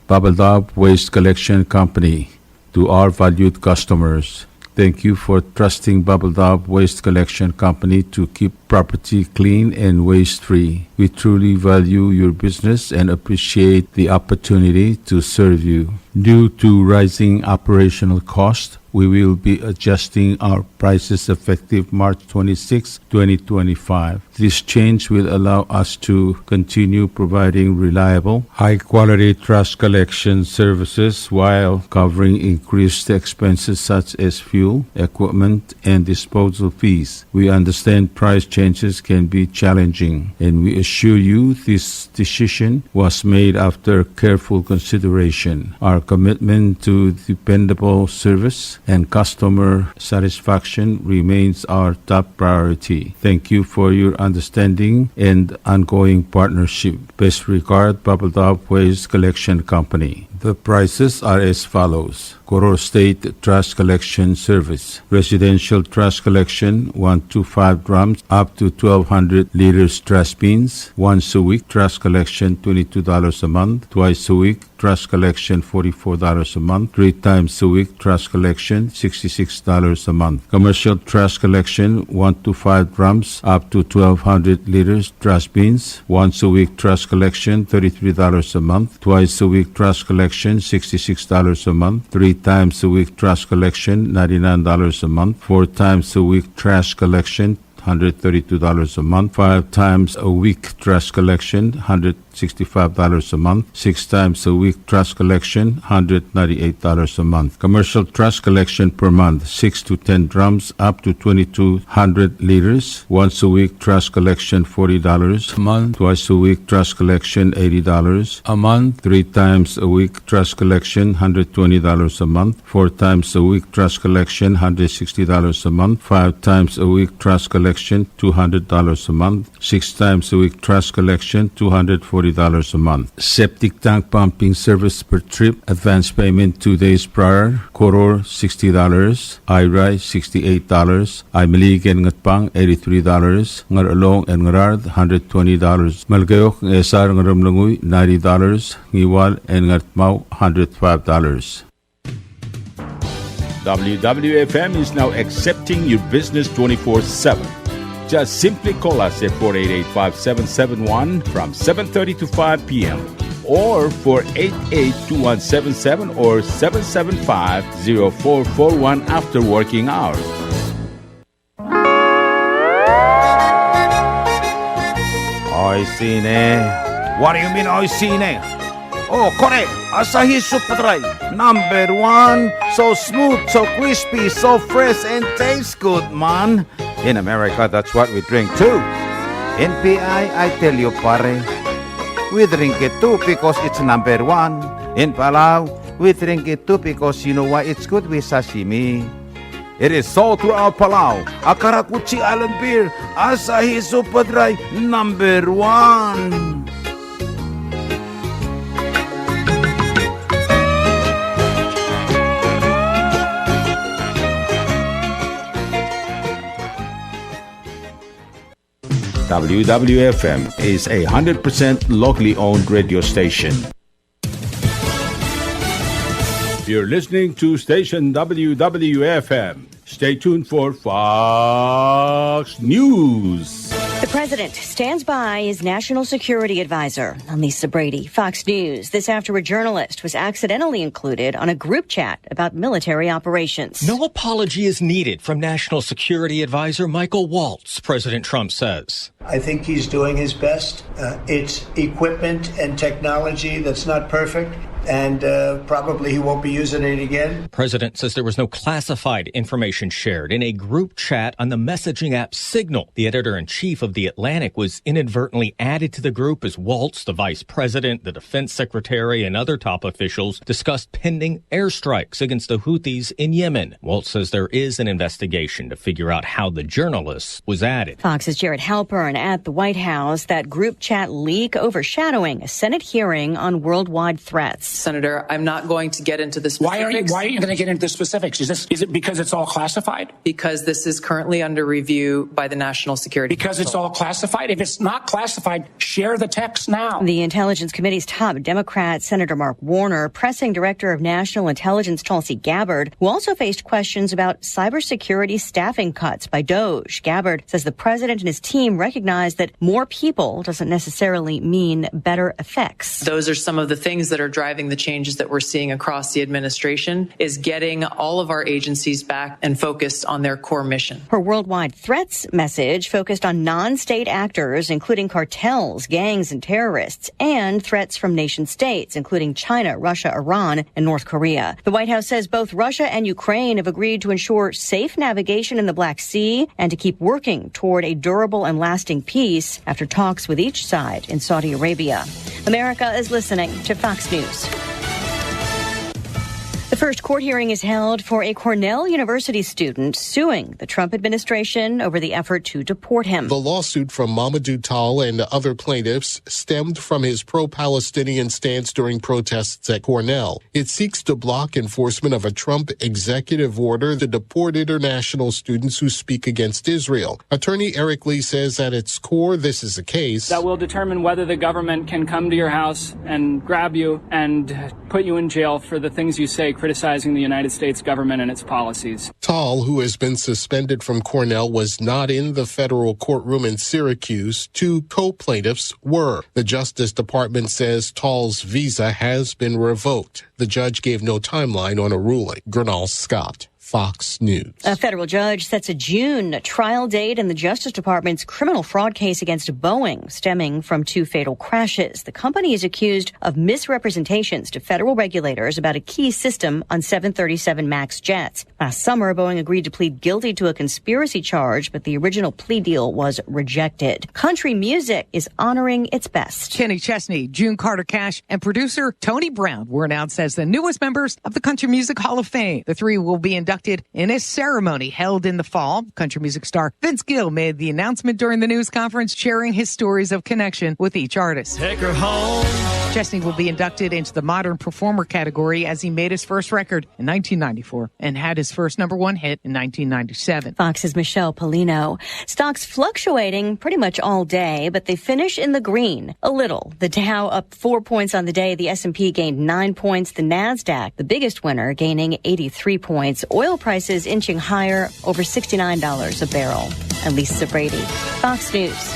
S8: Bubble Dub Waste Collection Company. To our valued customers, thank you for trusting Bubble Dub Waste Collection Company to keep property clean and waste-free. We truly value your business and appreciate the opportunity to serve you. Due to rising operational costs, we will be adjusting our prices effective March 26, 2025. This change will allow us to continue providing reliable, high-quality trash collection services while covering increased expenses such as fuel, equipment, and disposal fees. We understand price changes can be challenging, and we assure you this decision was made after careful consideration. Our commitment to dependable service and customer satisfaction remains our top priority. Thank you for your understanding and ongoing partnership. Best regard, Bubble Dub Waste Collection Company. The prices are as follows. Koror State Trash Collection Service. Residential trash collection, 125 drums up to 1,200 liters trash bins. Once a week, trash collection, $22 a month. Twice a week, trash collection, $44 a month. 3 times a week, trash collection, $66 a month. Commercial trash collection, 125 drums up to 1,200 liters trash bins. Once a week, trash collection, $33 a month. Twice a week, trash collection, $66 a month. 3 times a week, trash collection, $99 a month. 4 times a week, trash collection, $132 a month. 5 times a week, trash collection, $165 a month. 6 times a week, trash collection, $198 a month. Commercial trash collection per month, 6 to 10 drums up to 2,200 liters. Once a week, trash collection, $40 a month. Twice a week, trash collection, $80 a month. 3 times a week, trash collection, $120 a month. 4 times a week, trash collection, $160 a month. 5 times a week, trash collection, $200 a month. 6 times a week, trash collection, $240 a month. Septic tank pumping service per trip. Advance payment 2 days prior. Koror, $60. Irai, $68. Imaligan Ngatpang, $83. Ngaralong and Ngarard, $120. Malgayok Esar Ngaramlanguy, $90. Ngiwal and Ngatmau, $105. WWFM is now accepting your business 24/7. Just simply call us at 488-5771 from 7:30 to 5 p.m. or 488-2177 or 775-0441 after working hours.
S10: Oi, Sine. What do you mean, oi, Sine? Oh, correct. Asahi Super Dry. Number 1. So smooth, so crispy, so fresh, and tastes good, man. In America, that's what we drink too. In PI, I tell you, pare, we drink it too because it's number 1. In Palau, we drink it too because you know why it's good with sashimi. It is sold throughout Palau. A Karakuchi Island beer, Asahi Super Dry, number 1.
S8: WWFM is a 100% locally owned radio station.
S7: You're listening to station WWFM. Stay tuned for Fox News.
S11: The president stands by his national security advisor. I'm Lisa Brady, Fox News. This after a journalist was accidentally included on a group chat about military operations.
S12: No apology is needed from National Security Advisor Michael Waltz, President Trump says.
S13: I think he's doing his best. It's equipment and technology that's not perfect, and probably he won't be using it again.
S12: President says there was no classified information shared in a group chat on the messaging app Signal. The editor-in-chief of The Atlantic was inadvertently added to the group as Waltz, the vice president, the defense secretary, and other top officials discussed pending airstrikes against the Houthis in Yemen. Waltz says there is an investigation to figure out how the journalist was added.
S11: Fox's Jared Halpern at the White House. That group chat leak overshadowing a Senate hearing on worldwide threats.
S14: Senator, I'm not going to get into the specifics.
S15: Why are you going to get into the specifics? Is it because it's all classified?
S14: Because this is currently under review by the National Security
S15: Because
S14: Council.
S15: it's all classified? If it's not classified, share the text now.
S11: The Intelligence Committee's top Democrat, Senator Mark Warner, pressing Director of National Intelligence Tulsi Gabbard, who also faced questions about cybersecurity staffing cuts by DOJ. Gabbard says the president and his team recognize that more people doesn't necessarily mean better effects.
S14: Those are some of the things that are driving the changes that we're seeing across the administration, is getting all of our agencies back and focused on their core mission.
S11: Her worldwide threats message focused on non-state actors, including cartels, gangs, and terrorists, and threats from nation states, including China, Russia, Iran, and North Korea. The White House says both Russia and Ukraine have agreed to ensure safe navigation in the Black Sea and to keep working toward a durable and lasting peace after talks with each side in Saudi Arabia. America is listening to Fox News. The first court hearing is held for a Cornell University student suing the Trump administration over the effort to deport him.
S16: The lawsuit from Mamadou Tall and other plaintiffs stemmed from his pro-Palestinian stance during protests at Cornell. It seeks to block enforcement of a Trump executive order to deport international students who speak against Israel. Attorney Eric Lee says at its core, this is a case
S17: that will determine whether the government can come to your house and grab you and put you in jail for the things you say criticizing the United States government and its policies.
S16: Tall, who has been suspended from Cornell, was not in the federal courtroom in Syracuse. Two co-plaintiffs were. The Justice Department says Tall's visa has been revoked. The judge gave no timeline on a ruling. Gernal Scott, Fox News.
S11: A federal judge sets a June trial date in the Justice Department's criminal fraud case against Boeing, stemming from two fatal crashes. The company is accused of misrepresentations to federal regulators about a key system on 737 MAX jets. Last summer, Boeing agreed to plead guilty to a conspiracy charge, but the original plea deal was rejected. Country music is honoring its best.
S18: Kenny Chesney, June Carter Cash, and producer Tony Brown were announced as the newest members of the Country Music Hall of Fame. The three will be inducted in a ceremony held in the fall. Country music star Vince Gill made the announcement during the news conference, sharing his stories of connection with each artist.
S19: Take her home.
S18: Chesney will be inducted into the Modern Performer category as he made his first record in 1994 and had his first #1 hit in 1997.
S11: Fox's Michelle Polino. Stocks fluctuating pretty much all day, but they finish in the green a little. The Dow up 4 points on the day. The S&P gained 9 points. The NASDAQ, the biggest winner, gaining 83 points. Oil prices inching higher, over $69 a barrel. I'm Lisa Brady, Fox News.